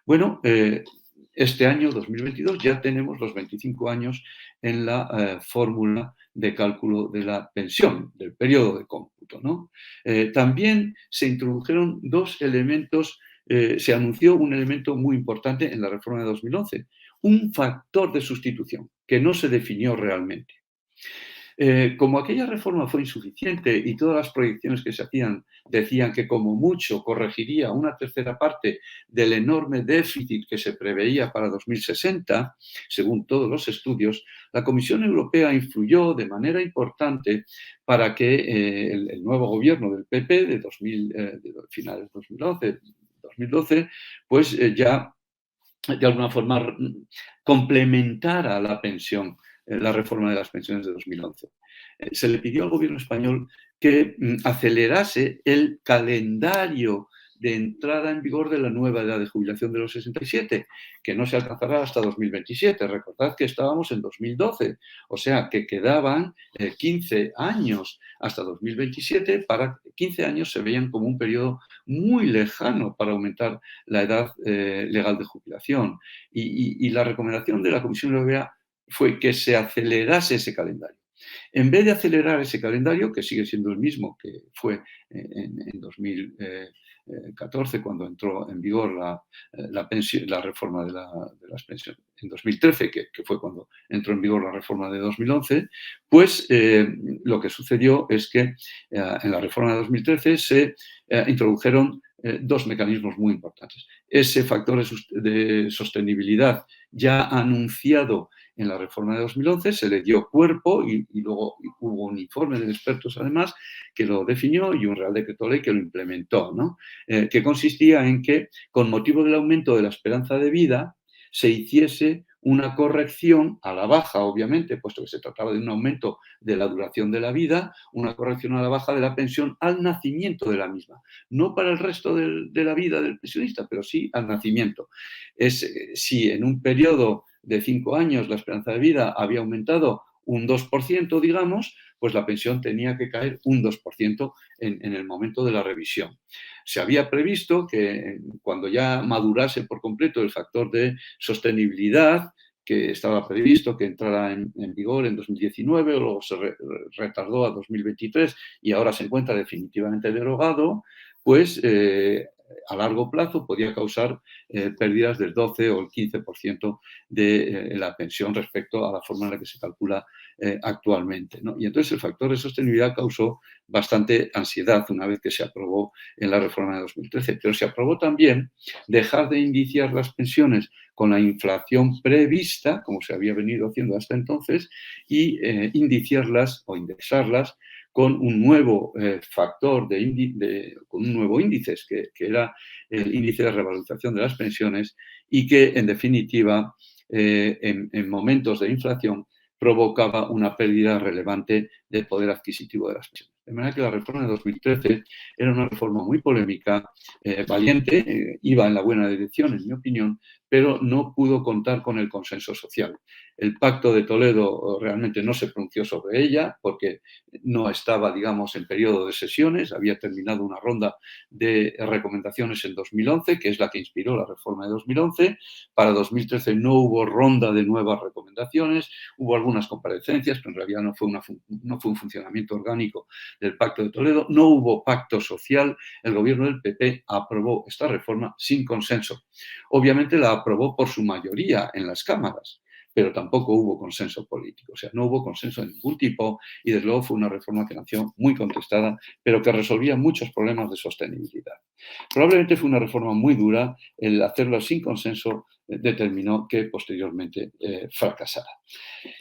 Bueno, este año 2022 ya tenemos los 25 años en la fórmula de cálculo de la pensión, del periodo de cómputo, ¿no? También se introdujeron dos elementos, se anunció un elemento muy importante en la reforma de 2011, un factor de sustitución que no se definió realmente. Como aquella reforma fue insuficiente y todas las proyecciones que se hacían decían que como mucho corregiría una tercera parte del enorme déficit que se preveía para 2060, según todos los estudios, la Comisión Europea influyó de manera importante para que el nuevo gobierno del PP de finales de 2011, 2012, pues ya de alguna forma complementara la pensión, la reforma de las pensiones de 2011. Se le pidió al gobierno español que acelerase el calendario de entrada en vigor de la nueva edad de jubilación de los 67, que no se alcanzará hasta 2027. Recordad que estábamos en 2012, o sea que quedaban 15 años hasta 2027. Para 15 años se veían como un periodo muy lejano para aumentar la edad legal de jubilación. Y la recomendación de la Comisión Europea fue que se acelerase ese calendario. En vez de acelerar ese calendario, que sigue siendo el mismo que fue en 2014, cuando entró en vigor la reforma de las pensiones, en 2013, que fue cuando entró en vigor la reforma de 2011, pues lo que sucedió es que en la reforma de 2013 se introdujeron dos mecanismos muy importantes. Ese factor de sostenibilidad ya anunciado en la reforma de 2011 se le dio cuerpo y luego hubo un informe de expertos, además, que lo definió y un Real Decreto Ley que lo implementó, ¿no? Que consistía en que, con motivo del aumento de la esperanza de vida, se hiciese una corrección a la baja, obviamente, puesto que se trataba de un aumento de la duración de la vida, una corrección a la baja de la pensión al nacimiento de la misma. No para el resto de la vida del pensionista, pero sí al nacimiento. Si en un periodo de 5 años la esperanza de vida había aumentado un 2%, digamos, pues la pensión tenía que caer un 2% en el momento de la revisión. Se había previsto que cuando ya madurase por completo el factor de sostenibilidad, que estaba previsto que entrara en vigor en 2019, luego se retardó a 2023 y ahora se encuentra definitivamente derogado, pues a largo plazo podía causar pérdidas del 12 o el 15% de la pensión respecto a la forma en la que se calcula actualmente, ¿no? Y entonces el factor de sostenibilidad causó bastante ansiedad una vez que se aprobó en la reforma de 2013, pero se aprobó también dejar de indiciar las pensiones con la inflación prevista, como se había venido haciendo hasta entonces, y indiciarlas o indexarlas con un nuevo factor, con un nuevo índice, que era el índice de revalorización de las pensiones y que, en definitiva, en momentos de inflación, provocaba una pérdida relevante del poder adquisitivo de las pensiones. De manera que la reforma de 2013 era una reforma muy polémica, valiente, iba en la buena dirección, en mi opinión, pero no pudo contar con el consenso social. El Pacto de Toledo realmente no se pronunció sobre ella porque no estaba, digamos, en periodo de sesiones, había terminado una ronda de recomendaciones en 2011, que es la que inspiró la reforma de 2011. Para 2013 no hubo ronda de nuevas recomendaciones, hubo algunas comparecencias, pero en realidad no fue un funcionamiento orgánico del Pacto de Toledo, no hubo pacto social, el gobierno del PP aprobó esta reforma sin consenso. Obviamente la aprobó por su mayoría en las cámaras, pero tampoco hubo consenso político, o sea, no hubo consenso de ningún tipo y desde luego fue una reforma que nació muy contestada, pero que resolvía muchos problemas de sostenibilidad. Probablemente fue una reforma muy dura, el hacerlo sin consenso determinó que posteriormente fracasara.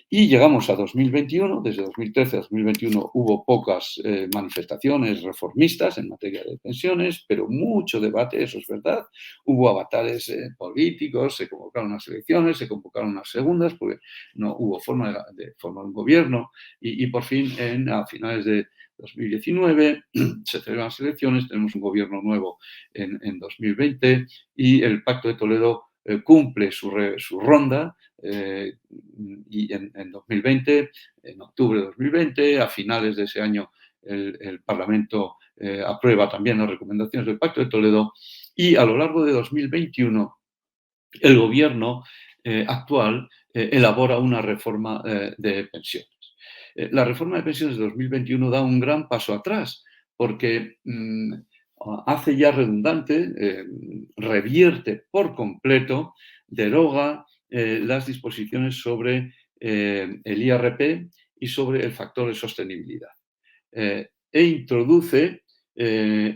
Y llegamos a 2021, desde 2013 a 2021 hubo pocas manifestaciones reformistas en materia de pensiones, pero mucho debate, eso es verdad. Hubo avatares políticos, se convocaron unas elecciones, se convocaron unas segundas, porque no hubo forma de formar un gobierno y por fin a finales de 2019 se celebran las elecciones, tenemos un gobierno nuevo en 2020 y el Pacto de Toledo cumple su ronda y en 2020, en octubre de 2020, a finales de ese año, el Parlamento aprueba también las recomendaciones del Pacto de Toledo y a lo largo de 2021 el gobierno actual elabora una reforma de pensiones. La reforma de pensiones de 2021 da un gran paso atrás porque hace ya redundante, revierte por completo, deroga las disposiciones sobre el IRP y sobre el factor de sostenibilidad. E introduce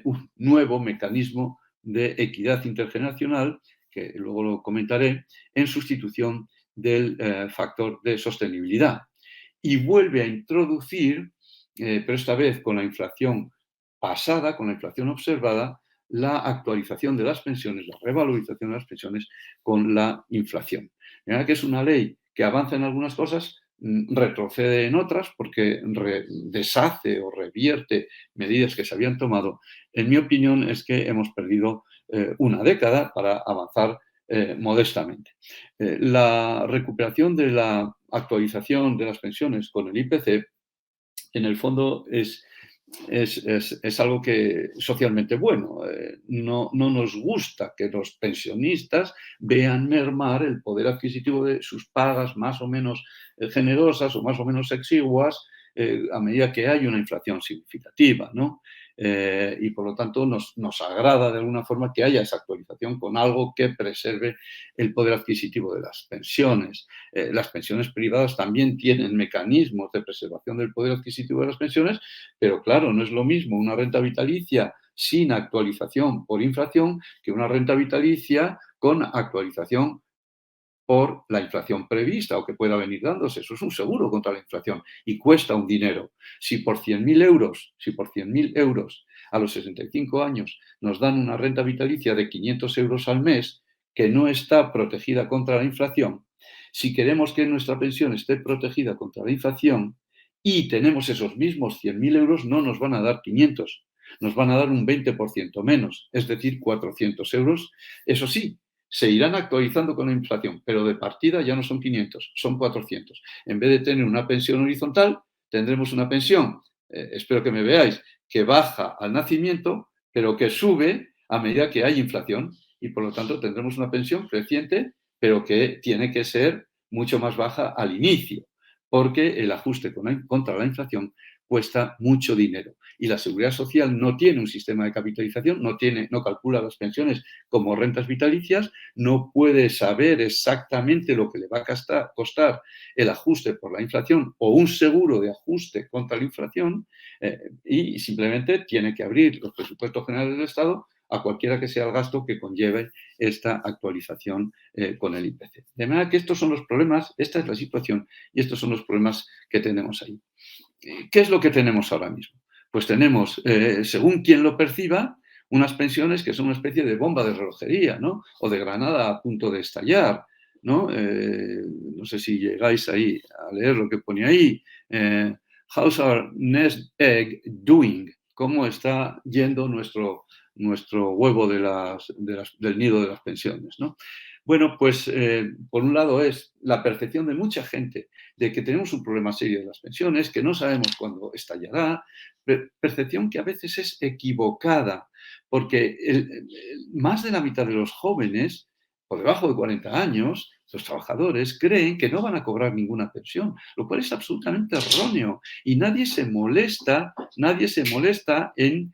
un nuevo mecanismo de equidad intergeneracional, que luego lo comentaré, en sustitución del factor de sostenibilidad. Y vuelve a introducir, pero esta vez con la inflación pasada, con la inflación observada, la actualización de las pensiones, la revalorización de las pensiones con la inflación. De manera que es una ley que avanza en algunas cosas, retrocede en otras porque deshace o revierte medidas que se habían tomado. En mi opinión es que hemos perdido una década para avanzar modestamente. La recuperación de la actualización de las pensiones con el IPC, en el fondo, es algo que socialmente bueno. No nos gusta que los pensionistas vean mermar el poder adquisitivo de sus pagas más o menos generosas o más o menos exiguas a medida que hay una inflación significativa, ¿no? Y por lo tanto nos agrada de alguna forma que haya esa actualización con algo que preserve el poder adquisitivo de las pensiones. Las pensiones privadas también tienen mecanismos de preservación del poder adquisitivo de las pensiones, pero claro, no es lo mismo una renta vitalicia sin actualización por inflación que una renta vitalicia con actualización por la inflación prevista o que pueda venir dándose. Eso es un seguro contra la inflación y cuesta un dinero. Si por 100.000 euros a los 65 años nos dan una renta vitalicia de 500 euros al mes que no está protegida contra la inflación, si queremos que nuestra pensión esté protegida contra la inflación y tenemos esos mismos 100.000 euros, no nos van a dar 500, nos van a dar un 20% menos, es decir, 400 euros. Eso sí, se irán actualizando con la inflación, pero de partida ya no son 500, son 400. En vez de tener una pensión horizontal, tendremos una pensión, espero que me veáis, que baja al nacimiento, pero que sube a medida que hay inflación y por lo tanto tendremos una pensión creciente, pero que tiene que ser mucho más baja al inicio, porque el ajuste contra la inflación cuesta mucho dinero. Y la Seguridad Social no tiene un sistema de capitalización, no calcula las pensiones como rentas vitalicias, no puede saber exactamente lo que le va a costar el ajuste por la inflación o un seguro de ajuste contra la inflación y simplemente tiene que abrir los presupuestos generales del Estado a cualquiera que sea el gasto que conlleve esta actualización con el IPC. De manera que estos son los problemas, esta es la situación y estos son los problemas que tenemos ahí. ¿Qué es lo que tenemos ahora mismo? Pues tenemos, según quien lo perciba, unas pensiones que son una especie de bomba de relojería, ¿no? O de granada a punto de estallar, ¿no? No sé si llegáis ahí a leer lo que pone ahí. How's our nest egg doing? ¿Cómo está yendo nuestro huevo del nido de las pensiones, ¿no? Bueno, pues por un lado es la percepción de mucha gente de que tenemos un problema serio de las pensiones, que no sabemos cuándo estallará, percepción que a veces es equivocada, porque más de la mitad de los jóvenes, por debajo de 40 años, los trabajadores, creen que no van a cobrar ninguna pensión, lo cual es absolutamente erróneo. Y nadie se molesta en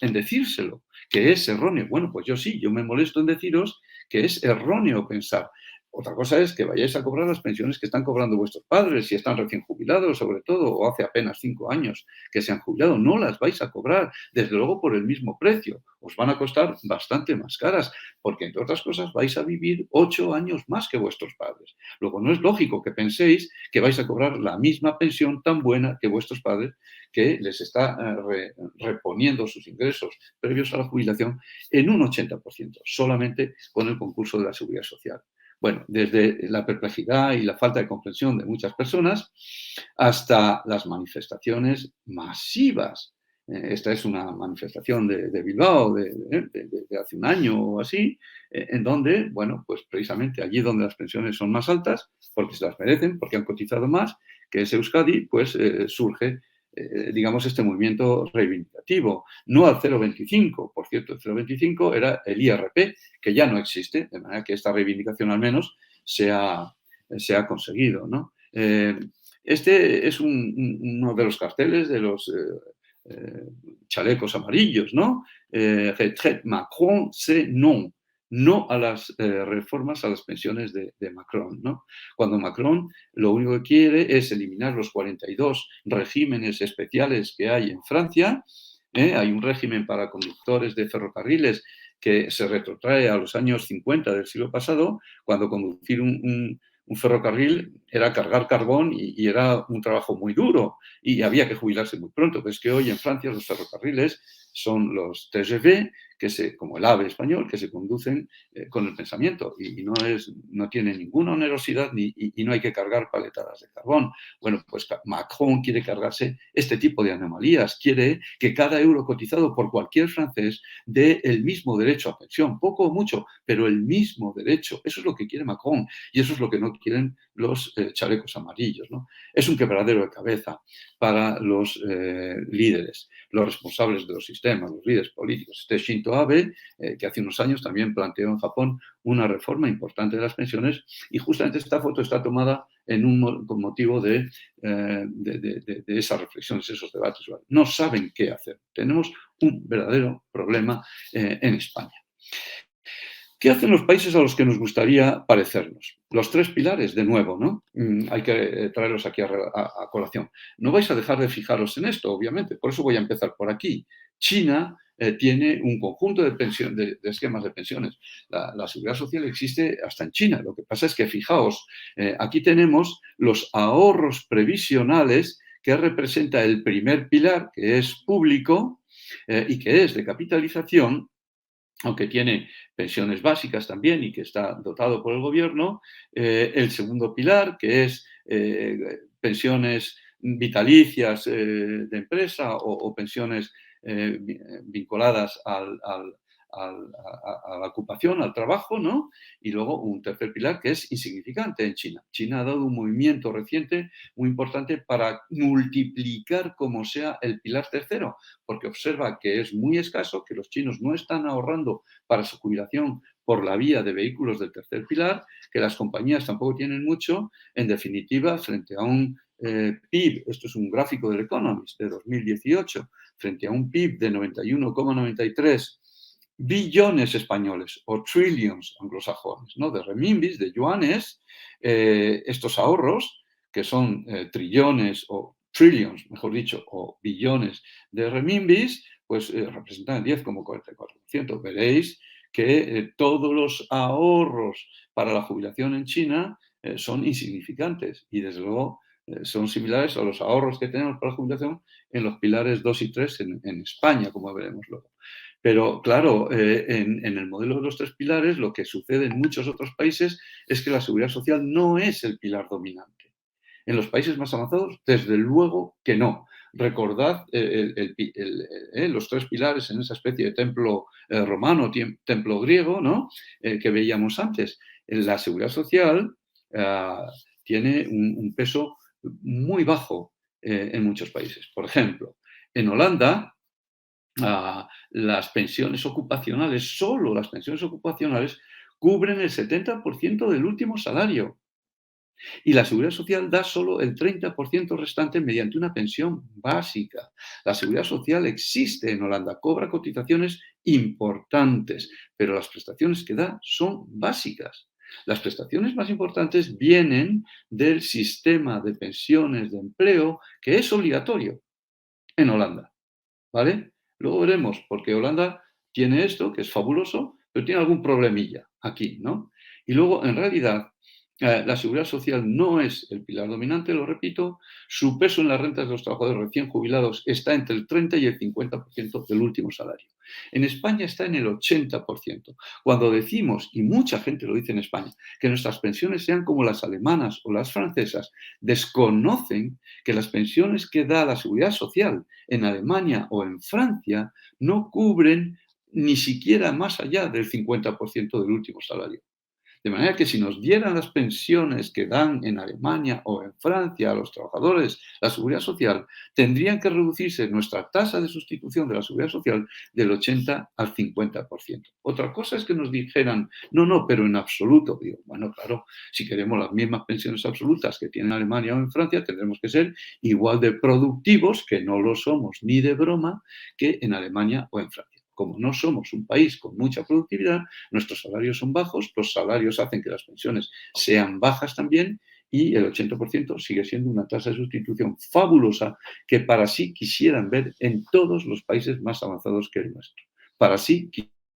decírselo, que es erróneo. Bueno, pues yo sí, yo me molesto en deciros que es erróneo pensar. Otra cosa es que vayáis a cobrar las pensiones que están cobrando vuestros padres, si están recién jubilados, sobre todo, o hace apenas 5 años que se han jubilado. No las vais a cobrar, desde luego, por el mismo precio. Os van a costar bastante más caras, porque, entre otras cosas, vais a vivir 8 años más que vuestros padres. Luego, no es lógico que penséis que vais a cobrar la misma pensión tan buena que vuestros padres, que les está reponiendo sus ingresos previos a la jubilación en un 80%, solamente con el concurso de la Seguridad Social. Bueno, desde la perplejidad y la falta de comprensión de muchas personas hasta las manifestaciones masivas. Esta es una manifestación de Bilbao de hace un año o así, en donde, bueno, pues precisamente allí donde las pensiones son más altas, porque se las merecen, porque han cotizado más, que es Euskadi, pues surge digamos, este movimiento reivindicativo, no al 0,25. Por cierto, el 0,25 era el IRP, que ya no existe, de manera que esta reivindicación al menos se ha conseguido, ¿no? Este es uno de los carteles de los chalecos amarillos, ¿no? Retraite Macron, c'est non. No a las reformas a las pensiones de Macron, ¿no? Cuando Macron lo único que quiere es eliminar los 42 regímenes especiales que hay en Francia. Hay un régimen para conductores de ferrocarriles que se retrotrae a los años 50 del siglo pasado, cuando conducir un ferrocarril era cargar carbón y era un trabajo muy duro y había que jubilarse muy pronto. Pues que hoy en Francia los ferrocarriles son los TGV, como el AVE español, que se conducen con el pensamiento y no tiene ninguna onerosidad y no hay que cargar paletadas de carbón. Bueno, pues Macron quiere cargarse este tipo de anomalías, quiere que cada euro cotizado por cualquier francés dé el mismo derecho a pensión, poco o mucho, pero el mismo derecho. Eso es lo que quiere Macron y eso es lo que no quieren los chalecos amarillos, ¿no? Es un quebradero de cabeza para los líderes, los responsables de los sistemas, los líderes políticos. Este Shinzo Abe, que hace unos años también planteó en Japón una reforma importante de las pensiones, y justamente esta foto está tomada con motivo de esas reflexiones, esos debates. No saben qué hacer. Tenemos un verdadero problema en España. ¿Qué hacen los países a los que nos gustaría parecernos? Los tres pilares, de nuevo, ¿no? Hay que traerlos aquí a colación. No vais a dejar de fijaros en esto, obviamente, por eso voy a empezar por aquí. China tiene un conjunto de esquemas de pensiones. La seguridad social existe hasta en China. Lo que pasa es que, fijaos, aquí tenemos los ahorros previsionales que representa el primer pilar, que es público y que es de capitalización, aunque tiene pensiones básicas también y que está dotado por el gobierno. El segundo pilar, que es pensiones vitalicias de empresa o pensiones vinculadas a la ocupación, al trabajo, ¿no? Y luego un tercer pilar que es insignificante en China. China ha dado un movimiento reciente muy importante para multiplicar como sea el pilar tercero, porque observa que es muy escaso, que los chinos no están ahorrando para su jubilación por la vía de vehículos del tercer pilar, que las compañías tampoco tienen mucho. En definitiva, frente a un PIB, esto es un gráfico del Economist de 2018, frente a un PIB de 91,93 billones españoles o trillions anglosajones, ¿no? De renminbis, de yuanes, estos ahorros, que son trillones o trillions, mejor dicho, o billones de renminbis, pues representan el 10,44%. Veréis que todos los ahorros para la jubilación en China son insignificantes y, desde luego, son similares a los ahorros que tenemos para la jubilación en los pilares 2 y 3 en España, como veremos luego. Pero, claro, en el modelo de los tres pilares, lo que sucede en muchos otros países es que la seguridad social no es el pilar dominante. En los países más avanzados, desde luego que no. Recordad los tres pilares en esa especie de templo romano, templo griego, ¿no? Que veíamos antes. La seguridad social tiene un peso muy bajo en muchos países. Por ejemplo, en Holanda, las pensiones ocupacionales, solo las pensiones ocupacionales, cubren el 70% del último salario. Y la seguridad social da solo el 30% restante mediante una pensión básica. La seguridad social existe en Holanda, cobra cotizaciones importantes, pero las prestaciones que da son básicas. Las prestaciones más importantes vienen del sistema de pensiones de empleo, que es obligatorio en Holanda, ¿vale? Luego veremos, porque Holanda tiene esto, que es fabuloso, pero tiene algún problemilla aquí, ¿no? Y luego, en realidad, la seguridad social no es el pilar dominante, lo repito. Su peso en las rentas de los trabajadores recién jubilados está entre el 30 y el 50% del último salario. En España está en el 80%. Cuando decimos, y mucha gente lo dice en España, que nuestras pensiones sean como las alemanas o las francesas, desconocen que las pensiones que da la seguridad social en Alemania o en Francia no cubren ni siquiera más allá del 50% del último salario. De manera que si nos dieran las pensiones que dan en Alemania o en Francia a los trabajadores la seguridad social, tendrían que reducirse nuestra tasa de sustitución de la seguridad social del 80 al 50%. Otra cosa es que nos dijeran, no, pero en absoluto. Digo, bueno, claro, si queremos las mismas pensiones absolutas que tienen en Alemania o en Francia, tendremos que ser igual de productivos, que no lo somos ni de broma, que en Alemania o en Francia. Como no somos un país con mucha productividad, nuestros salarios son bajos, los salarios hacen que las pensiones sean bajas también, y el 80% sigue siendo una tasa de sustitución fabulosa que para sí quisieran ver en todos los países más avanzados que el nuestro. Para sí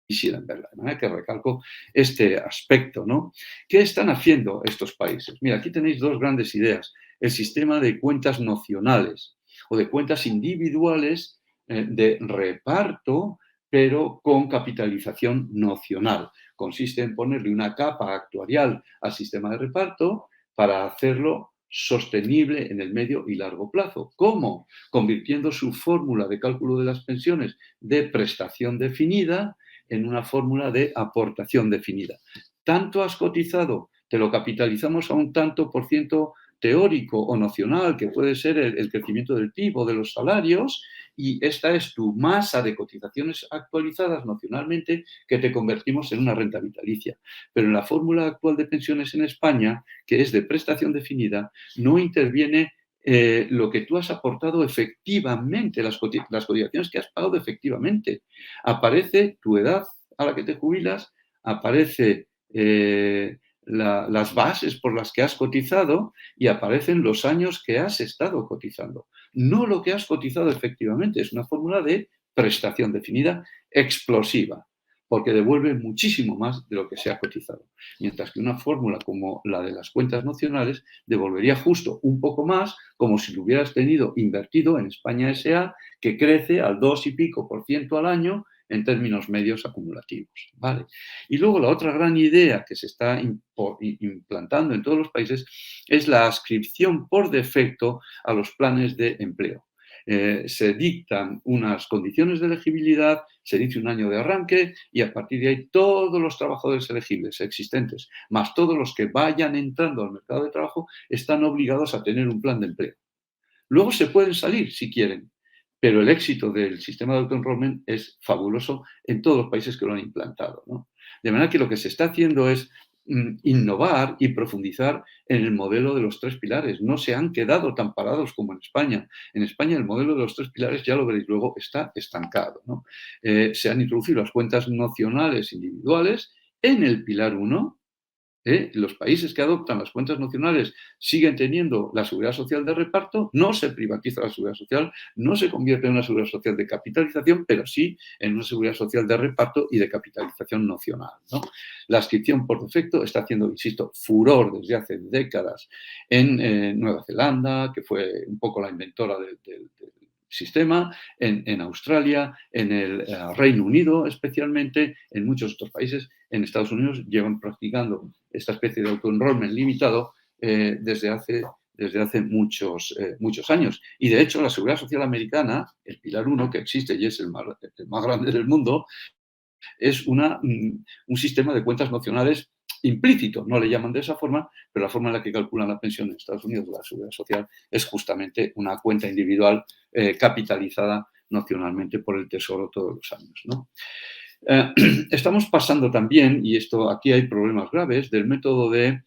quisieran verla. De manera que recalco este aspecto, ¿no? ¿Qué están haciendo estos países? Mira, aquí tenéis dos grandes ideas. El sistema de cuentas nocionales o de cuentas individuales de reparto, pero con capitalización nocional. Consiste en ponerle una capa actuarial al sistema de reparto para hacerlo sostenible en el medio y largo plazo. ¿Cómo? Convirtiendo su fórmula de cálculo de las pensiones de prestación definida en una fórmula de aportación definida. Tanto has cotizado te lo capitalizamos a un tanto por ciento teórico o nocional, que puede ser el crecimiento del PIB o de los salarios, y esta es tu masa de cotizaciones actualizadas nocionalmente que te convertimos en una renta vitalicia. Pero en la fórmula actual de pensiones en España, que es de prestación definida, no interviene lo que tú has aportado efectivamente, las cotizaciones que has pagado efectivamente. Aparece tu edad a la que te jubilas, aparece las bases por las que has cotizado y aparecen los años que has estado cotizando. No lo que has cotizado efectivamente, es una fórmula de prestación definida explosiva, porque devuelve muchísimo más de lo que se ha cotizado. Mientras que una fórmula como la de las cuentas nocionales devolvería justo un poco más, como si lo hubieras tenido invertido en España S.A., que crece al 2 y pico por ciento al año en términos medios acumulativos. ¿Vale? Y luego la otra gran idea que se está implantando en todos los países es la adscripción por defecto a los planes de empleo. Se dictan unas condiciones de elegibilidad, se dice un año de arranque y a partir de ahí todos los trabajadores elegibles existentes, más todos los que vayan entrando al mercado de trabajo, están obligados a tener un plan de empleo. Luego se pueden salir si quieren, pero el éxito del sistema de autoenrollment es fabuloso en todos los países que lo han implantado, ¿no? De manera que lo que se está haciendo es innovar y profundizar en el modelo de los tres pilares. No se han quedado tan parados como en España. En España el modelo de los tres pilares, ya lo veréis luego, está estancado, ¿no? Se han introducido las cuentas nocionales individuales en el pilar 1. Los países que adoptan las cuentas nocionales siguen teniendo la seguridad social de reparto, no se privatiza la seguridad social, no se convierte en una seguridad social de capitalización, pero sí en una seguridad social de reparto y de capitalización nocional, ¿no? La adscripción por defecto está haciendo, insisto, furor desde hace décadas en Nueva Zelanda, que fue un poco la inventora del sistema, en Australia, en el Reino Unido especialmente, en muchos otros países. En Estados Unidos llevan practicando esta especie de autoenrollment limitado desde hace muchos años. Y de hecho, la Seguridad Social Americana, el Pilar 1 que existe y es el más grande del mundo, es un sistema de cuentas nocionales implícito, no le llaman de esa forma, pero la forma en la que calculan la pensión en Estados Unidos de la Seguridad Social es justamente una cuenta individual capitalizada nocionalmente por el Tesoro todos los años, ¿no? Estamos pasando también, y aquí hay problemas graves, del método de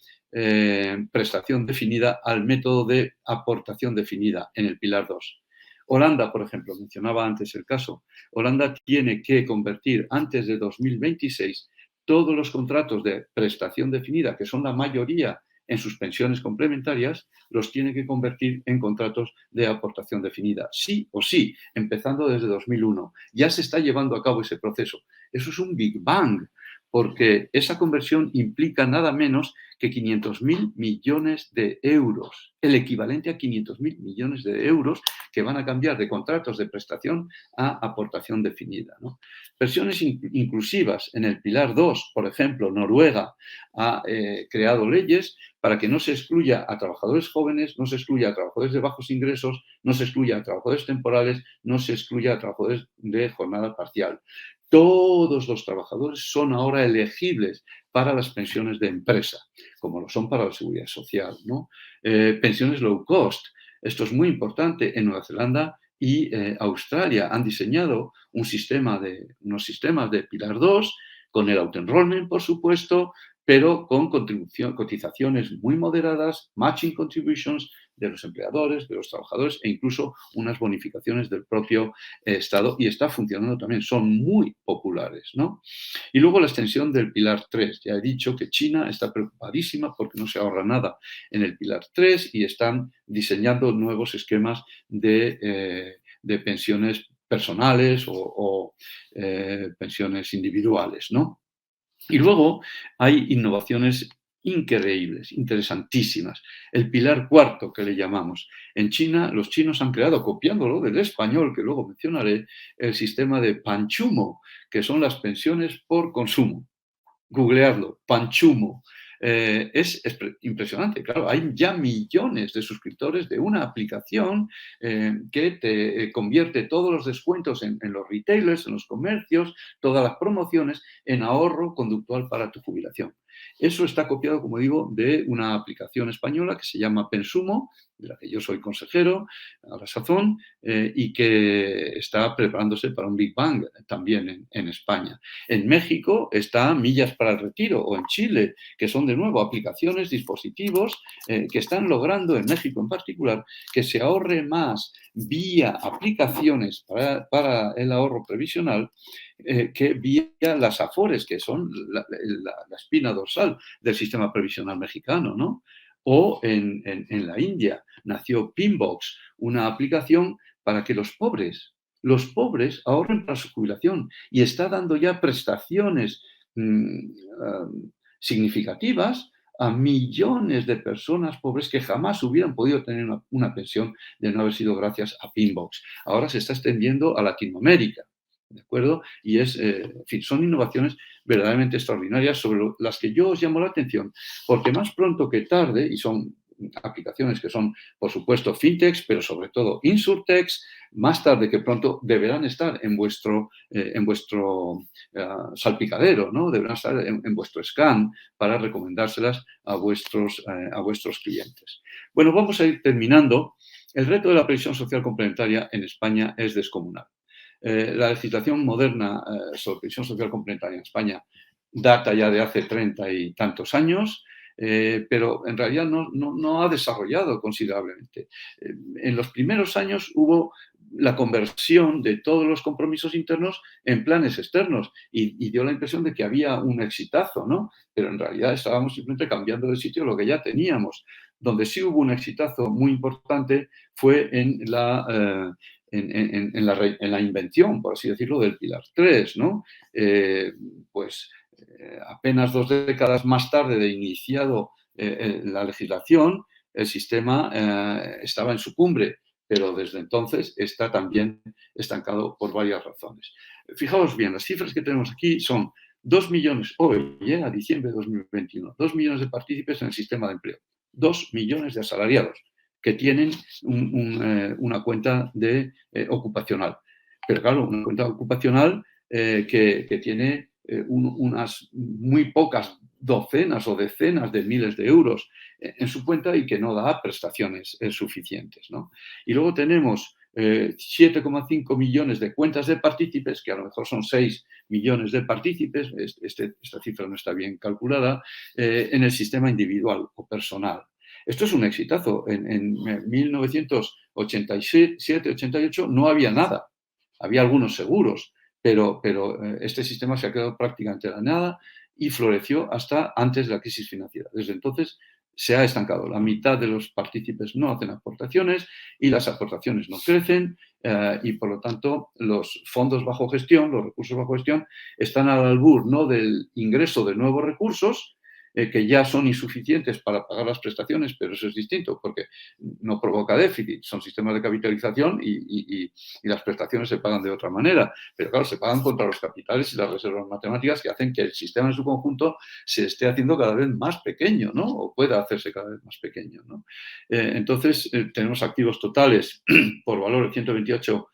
prestación definida al método de aportación definida en el pilar 2. Holanda, por ejemplo, mencionaba antes el caso, Holanda tiene que convertir antes de 2026 todos los contratos de prestación definida, que son la mayoría en sus pensiones complementarias, los tiene que convertir en contratos de aportación definida, sí o sí, empezando desde 2001. Ya se está llevando a cabo ese proceso. Eso es un Big Bang, porque esa conversión implica nada menos que 500.000 millones de euros, el equivalente a 500.000 millones de euros que van a cambiar de contratos de prestación a aportación definida, ¿no? Pensiones inclusivas en el pilar 2, por ejemplo, Noruega ha creado leyes para que no se excluya a trabajadores jóvenes, no se excluya a trabajadores de bajos ingresos, no se excluya a trabajadores temporales, no se excluya a trabajadores de jornada parcial. Todos los trabajadores son ahora elegibles para las pensiones de empresa, como lo son para la seguridad social, ¿no? Pensiones low cost. Esto es muy importante. En Nueva Zelanda y Australia han diseñado unos sistemas de Pilar 2 con el auto-enrollment, por supuesto, pero con cotizaciones muy moderadas, matching contributions de los empleadores, de los trabajadores e incluso unas bonificaciones del propio Estado, y está funcionando también, son muy populares, ¿no? Y luego la extensión del Pilar 3. Ya he dicho que China está preocupadísima porque no se ahorra nada en el Pilar 3 y están diseñando nuevos esquemas de pensiones personales o pensiones individuales, ¿no? Y luego hay innovaciones increíbles, interesantísimas. El pilar cuarto, que le llamamos. En China, los chinos han creado, copiándolo del español, que luego mencionaré, el sistema de panchumo, que son las pensiones por consumo. Googlearlo, panchumo. Es impresionante, claro, hay ya millones de suscriptores de una aplicación que te convierte todos los descuentos en los retailers, en los comercios, todas las promociones en ahorro conductual para tu jubilación. Eso está copiado, como digo, de una aplicación española que se llama Pensumo, de la que yo soy consejero a la sazón, y que está preparándose para un Big Bang también en España. En México está Millas para el Retiro, o en Chile, que son de nuevo aplicaciones, dispositivos que están logrando, en México en particular, que se ahorre más vía aplicaciones para el ahorro previsional que vía las AFORES, que son la espina dorsal del sistema previsional mexicano, ¿no? O en la India nació Pinbox, una aplicación para que los pobres ahorren para su jubilación y está dando ya prestaciones significativas a millones de personas pobres que jamás hubieran podido tener una pensión de no haber sido gracias a Pinbox. Ahora se está extendiendo a Latinoamérica, ¿de acuerdo? Y en fin, son innovaciones verdaderamente extraordinarias sobre las que yo os llamo la atención, porque más pronto que tarde, y son aplicaciones que son, por supuesto, fintechs, pero sobre todo insurtechs, más tarde que pronto deberán estar en vuestro salpicadero, ¿no? Deberán estar en vuestro scan para recomendárselas a vuestros clientes. Bueno, vamos a ir terminando. El reto de la previsión social complementaria en España es descomunal. La legislación moderna sobre previsión social complementaria en España data ya de hace 30 y tantos años, pero en realidad no ha desarrollado considerablemente. En los primeros años hubo la conversión de todos los compromisos internos en planes externos y dio la impresión de que había un exitazo, ¿no? Pero en realidad estábamos simplemente cambiando de sitio lo que ya teníamos. Donde sí hubo un exitazo muy importante fue en la invención, por así decirlo, del Pilar 3, ¿no? Apenas 2 décadas más tarde de iniciado la legislación, el sistema estaba en su cumbre, pero desde entonces está también estancado por varias razones. Fijaos bien, las cifras que tenemos aquí son 2 millones, hoy, a diciembre de 2021, 2 millones de partícipes en el sistema de empleo, 2 millones de asalariados que tienen una cuenta ocupacional. Pero claro, una cuenta ocupacional que tiene unas muy pocas docenas o decenas de miles de euros en su cuenta y que no da prestaciones suficientes, ¿no? Y luego tenemos 7,5 millones de cuentas de partícipes, que a lo mejor son 6 millones de partícipes, esta cifra no está bien calculada, en el sistema individual o personal. Esto es un exitazo. En 1987-88 no había nada. Había algunos seguros, pero este sistema se ha quedado prácticamente de la nada y floreció hasta antes de la crisis financiera. Desde entonces se ha estancado. La mitad de los partícipes no hacen aportaciones y las aportaciones no crecen y, por lo tanto, los fondos bajo gestión, los recursos bajo gestión, están al albur no del ingreso de nuevos recursos, que ya son insuficientes para pagar las prestaciones, pero eso es distinto porque no provoca déficit, son sistemas de capitalización y las prestaciones se pagan de otra manera, pero claro, se pagan contra los capitales y las reservas matemáticas que hacen que el sistema en su conjunto se esté haciendo cada vez más pequeño, ¿no? O pueda hacerse cada vez más pequeño, ¿no? Entonces, tenemos activos totales por valor de 128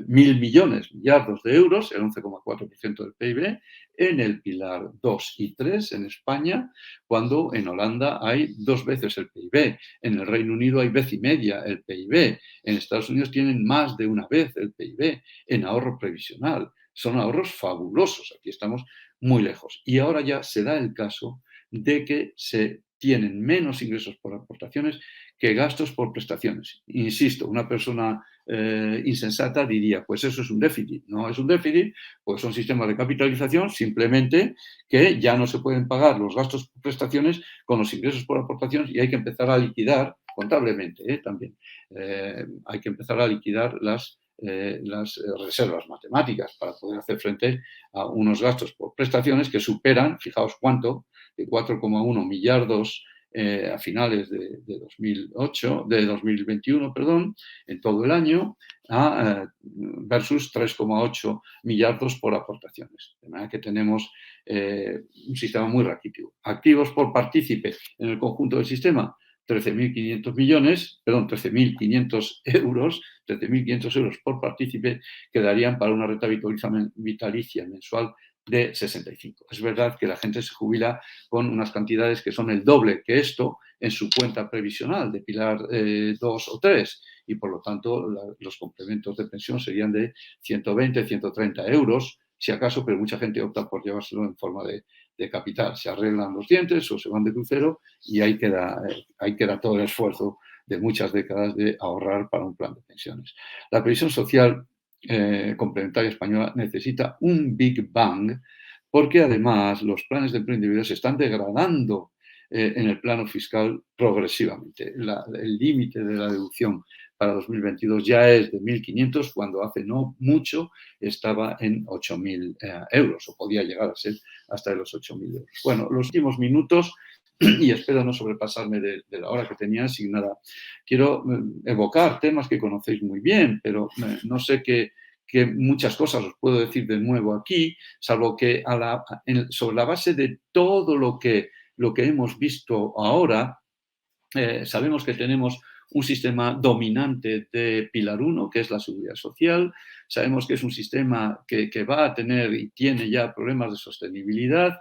mil millardos de euros, el 11,4% del PIB, en el pilar 2 y 3 en España, cuando en Holanda hay 2 veces el PIB, en el Reino Unido hay vez y media el PIB, en Estados Unidos tienen más de una vez el PIB en ahorro previsional. Son ahorros fabulosos, aquí estamos muy lejos. Y ahora ya se da el caso de que se tienen menos ingresos por aportaciones que gastos por prestaciones. Insisto, una persona insensata diría, pues eso es un déficit. No es un déficit, pues son sistemas de capitalización simplemente que ya no se pueden pagar los gastos por prestaciones con los ingresos por aportaciones y hay que empezar a liquidar contablemente también. Hay que empezar a liquidar las reservas matemáticas para poder hacer frente a unos gastos por prestaciones que superan, fijaos cuánto, de 4,1 millardos a finales de 2021, perdón, en todo el año, versus 3,8 millardos por aportaciones. De manera que tenemos un sistema muy raquítico. Activos por partícipe en el conjunto del sistema, 13.500 millones, perdón, 13.500 euros, 13.500 euros por partícipe, que darían para una renta vitalicia mensual de 65. Es verdad que la gente se jubila con unas cantidades que son el doble que esto en su cuenta previsional de Pilar 2 o 3 y por lo tanto los complementos de pensión serían de 120, 130 euros, si acaso, pero mucha gente opta por llevárselo en forma de capital. Se arreglan los dientes o se van de crucero y ahí queda todo el esfuerzo de muchas décadas de ahorrar para un plan de pensiones. La previsión social complementaria española necesita un Big Bang porque además los planes de empleo individual se están degradando en el plano fiscal progresivamente. El límite de la deducción para 2022 ya es de 1.500 cuando hace no mucho estaba en 8.000 euros o podía llegar a ser hasta de los 8.000 euros. Bueno, los últimos minutos y espero no sobrepasarme de la hora que tenía asignada. Quiero evocar temas que conocéis muy bien, pero no sé que muchas cosas os puedo decir de nuevo aquí, salvo que sobre la base de todo lo que hemos visto ahora, sabemos que tenemos un sistema dominante de Pilar 1, que es la seguridad social. Sabemos que es un sistema que va a tener y tiene ya problemas de sostenibilidad,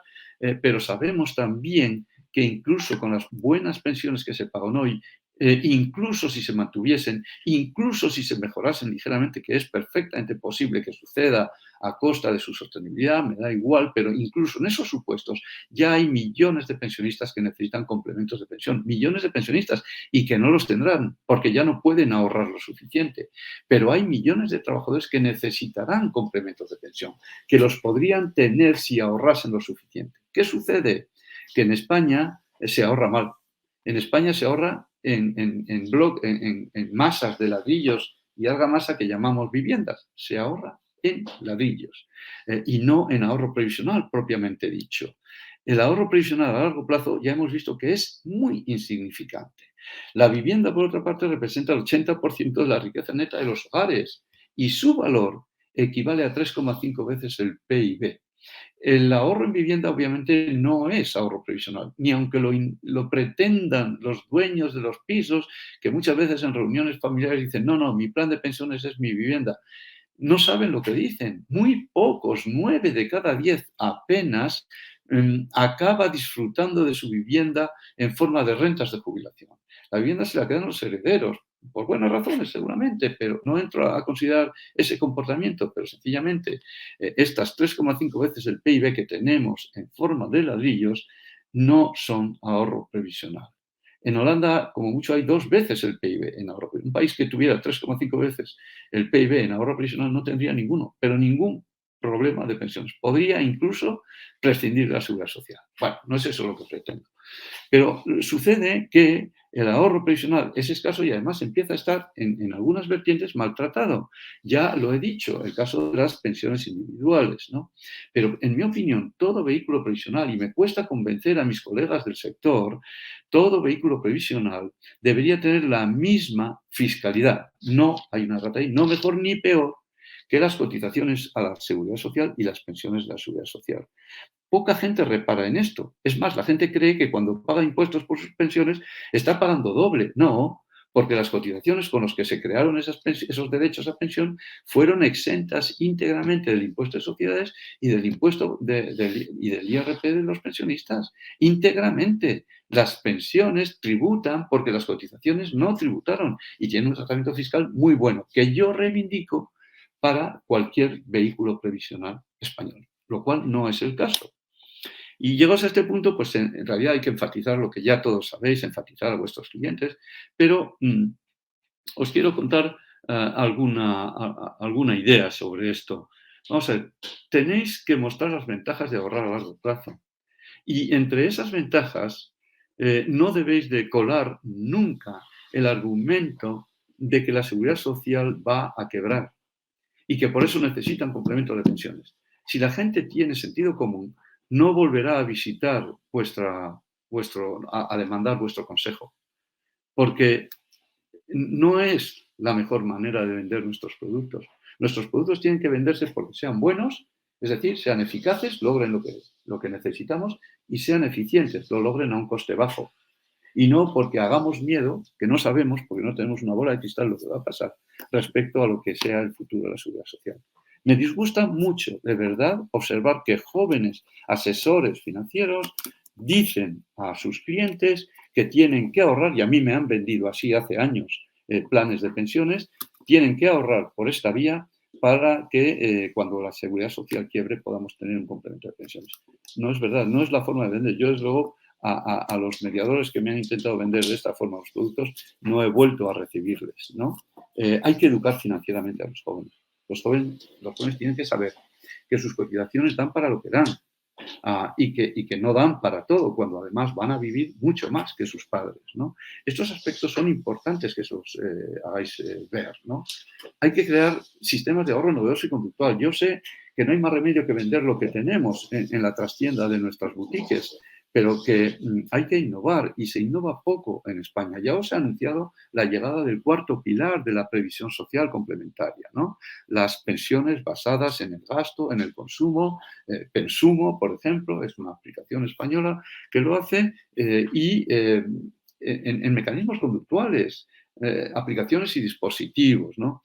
pero sabemos también que incluso con las buenas pensiones que se pagan hoy, incluso si se mantuviesen, incluso si se mejorasen ligeramente, que es perfectamente posible que suceda a costa de su sostenibilidad, me da igual, pero incluso en esos supuestos ya hay millones de pensionistas que necesitan complementos de pensión, millones de pensionistas y que no los tendrán porque ya no pueden ahorrar lo suficiente. Pero hay millones de trabajadores que necesitarán complementos de pensión, que los podrían tener si ahorrasen lo suficiente. ¿Qué sucede? Que en España se ahorra mal. En España se ahorra en masas de ladrillos y argamasa que llamamos viviendas. Se ahorra en ladrillos y no en ahorro previsional propiamente dicho. El ahorro previsional a largo plazo ya hemos visto que es muy insignificante. La vivienda, por otra parte, representa el 80% de la riqueza neta de los hogares y su valor equivale a 3,5 veces el PIB. El ahorro en vivienda obviamente no es ahorro previsional, ni aunque lo pretendan los dueños de los pisos, que muchas veces en reuniones familiares dicen, no, mi plan de pensiones es mi vivienda. No saben lo que dicen. Muy pocos, 9 de cada 10 apenas, acaba disfrutando de su vivienda en forma de rentas de jubilación. La vivienda se la quedan los herederos, por buenas razones seguramente, pero no entro a considerar ese comportamiento, pero sencillamente estas 3,5 veces el PIB que tenemos en forma de ladrillos no son ahorro previsional. En Holanda, como mucho, hay 2 veces el PIB en ahorro. Un país que tuviera 3,5 veces el PIB en ahorro previsional no tendría ninguno, pero ningún problema de pensiones. Podría incluso prescindir de la seguridad social. Bueno, no es eso lo que pretendo. Pero sucede que el ahorro previsional es escaso y además empieza a estar en algunas vertientes maltratado. Ya lo he dicho, el caso de las pensiones individuales, ¿no? Pero en mi opinión, todo vehículo previsional, y me cuesta convencer a mis colegas del sector, todo vehículo previsional debería tener la misma fiscalidad. No hay una rata ahí, no mejor ni peor que las cotizaciones a la seguridad social y las pensiones de la seguridad social. Poca gente repara en esto. Es más, la gente cree que cuando paga impuestos por sus pensiones está pagando doble. No, porque las cotizaciones con las que se crearon esos derechos a pensión fueron exentas íntegramente del impuesto de sociedades y del impuesto y del IRP de los pensionistas. Íntegramente. Las pensiones tributan porque las cotizaciones no tributaron y tienen un tratamiento fiscal muy bueno, que yo reivindico para cualquier vehículo previsional español, lo cual no es el caso. Y llegados a este punto, pues en realidad hay que enfatizar lo que ya todos sabéis, enfatizar a vuestros clientes, pero os quiero contar alguna idea sobre esto. Vamos a ver, tenéis que mostrar las ventajas de ahorrar a largo plazo. Y entre esas ventajas, no debéis de colar nunca el argumento de que la seguridad social va a quebrar y que por eso necesitan complemento de pensiones. Si la gente tiene sentido común, no volverá a visitar a demandar vuestro consejo, porque no es la mejor manera de vender nuestros productos. Nuestros productos tienen que venderse porque sean buenos, es decir, sean eficaces, logren lo que necesitamos y sean eficientes, lo logren a un coste bajo. Y no porque hagamos miedo, que no sabemos, porque no tenemos una bola de cristal lo que va a pasar respecto a lo que sea el futuro de la seguridad social. Me disgusta mucho, de verdad, observar que jóvenes asesores financieros dicen a sus clientes que tienen que ahorrar, y a mí me han vendido así hace años planes de pensiones, tienen que ahorrar por esta vía para que cuando la seguridad social quiebre podamos tener un complemento de pensiones. No es verdad, no es la forma de vender. Yo, desde luego, a los mediadores que me han intentado vender de esta forma los productos, no he vuelto a recibirles, ¿no? Hay que educar financieramente a los jóvenes. Los jóvenes tienen que saber que sus cotizaciones dan para lo que dan, y que no dan para todo, cuando además van a vivir mucho más que sus padres, ¿no? Estos aspectos son importantes que os hagáis ver, ¿no? Hay que crear sistemas de ahorro novedoso y conductual. Yo sé que no hay más remedio que vender lo que tenemos en la trastienda de nuestras boutiques, pero que hay que innovar, y se innova poco en España. Ya os he anunciado la llegada del cuarto pilar de la previsión social complementaria, ¿no? Las pensiones basadas en el gasto, en el consumo. Pensumo, por ejemplo, es una aplicación española que lo hace, en mecanismos conductuales, aplicaciones y dispositivos, ¿no?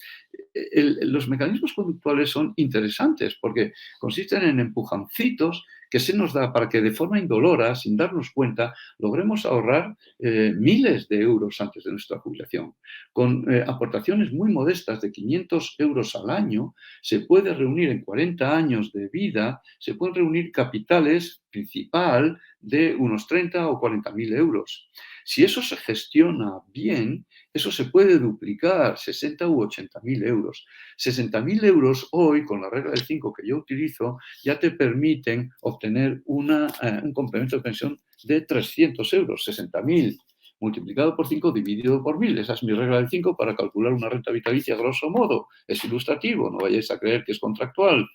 Los mecanismos conductuales son interesantes porque consisten en empujoncitos que se nos da para que de forma indolora, sin darnos cuenta, logremos ahorrar miles de euros antes de nuestra jubilación. Con aportaciones muy modestas de 500 euros al año, se puede reunir en 40 años de vida, se pueden reunir capitales principal de unos 30 o 40.000 euros. Si eso se gestiona bien, eso se puede duplicar, 60 u 80.000 euros. 60.000 euros hoy, con la regla del 5 que yo utilizo, ya te permiten obtener un complemento de pensión de 300 euros. 60.000 multiplicado por 5 dividido por 1.000. Esa es mi regla del 5 para calcular una renta vitalicia, grosso modo. Es ilustrativo, no vayáis a creer que es contractual.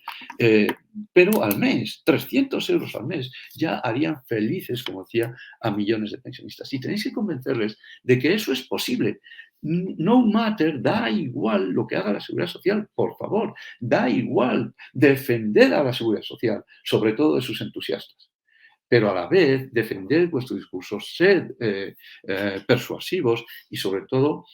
Pero al mes, 300 euros al mes, ya harían felices, como decía, a millones de pensionistas. Y tenéis que convencerles de que eso es posible. No matter, da igual lo que haga la Seguridad Social, por favor, da igual defender a la Seguridad Social, sobre todo de sus entusiastas, pero a la vez defender vuestro discurso, sed persuasivos y sobre todo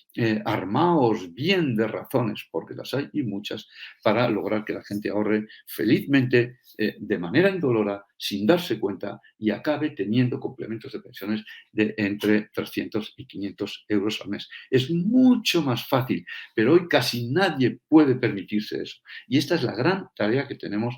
armaos bien de razones, porque las hay y muchas, para lograr que la gente ahorre felizmente, de manera indolora, sin darse cuenta, y acabe teniendo complementos de pensiones de entre 300 y 500 euros al mes. Es mucho más fácil, pero hoy casi nadie puede permitirse eso. Y esta es la gran tarea que tenemos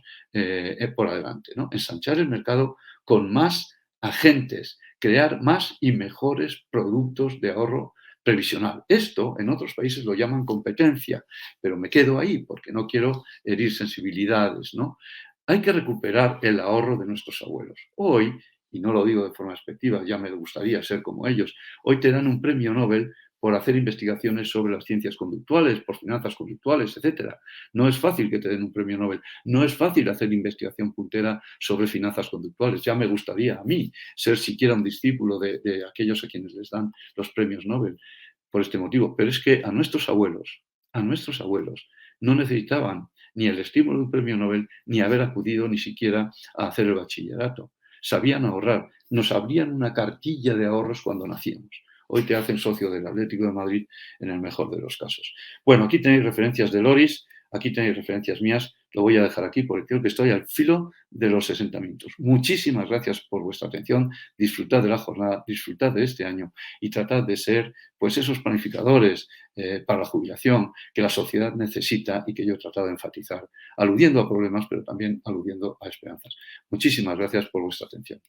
por adelante, ¿no? Ensanchar el mercado con más agentes, crear más y mejores productos de ahorro previsional. Esto en otros países lo llaman competencia, pero me quedo ahí porque no quiero herir sensibilidades, ¿no? Hay que recuperar el ahorro de nuestros abuelos. Hoy, y no lo digo de forma despectiva, ya me gustaría ser como ellos, hoy te dan un premio Nobel por hacer investigaciones sobre las ciencias conductuales, por finanzas conductuales, etcétera. No es fácil que te den un premio Nobel. No es fácil hacer investigación puntera sobre finanzas conductuales. Ya me gustaría a mí ser siquiera un discípulo de aquellos a quienes les dan los premios Nobel por este motivo. Pero es que a nuestros abuelos, no necesitaban ni el estímulo de un premio Nobel, ni haber acudido ni siquiera a hacer el bachillerato. Sabían ahorrar. Nos abrían una cartilla de ahorros cuando nacíamos. Hoy te hacen socio del Atlético de Madrid en el mejor de los casos. Bueno, aquí tenéis referencias de Loris, aquí tenéis referencias mías. Lo voy a dejar aquí porque creo que estoy al filo de los 60 minutos. Muchísimas gracias por vuestra atención. Disfrutad de la jornada, disfrutad de este año y tratad de ser, pues, esos planificadores para la jubilación que la sociedad necesita y que yo he tratado de enfatizar, aludiendo a problemas, pero también aludiendo a esperanzas. Muchísimas gracias por vuestra atención.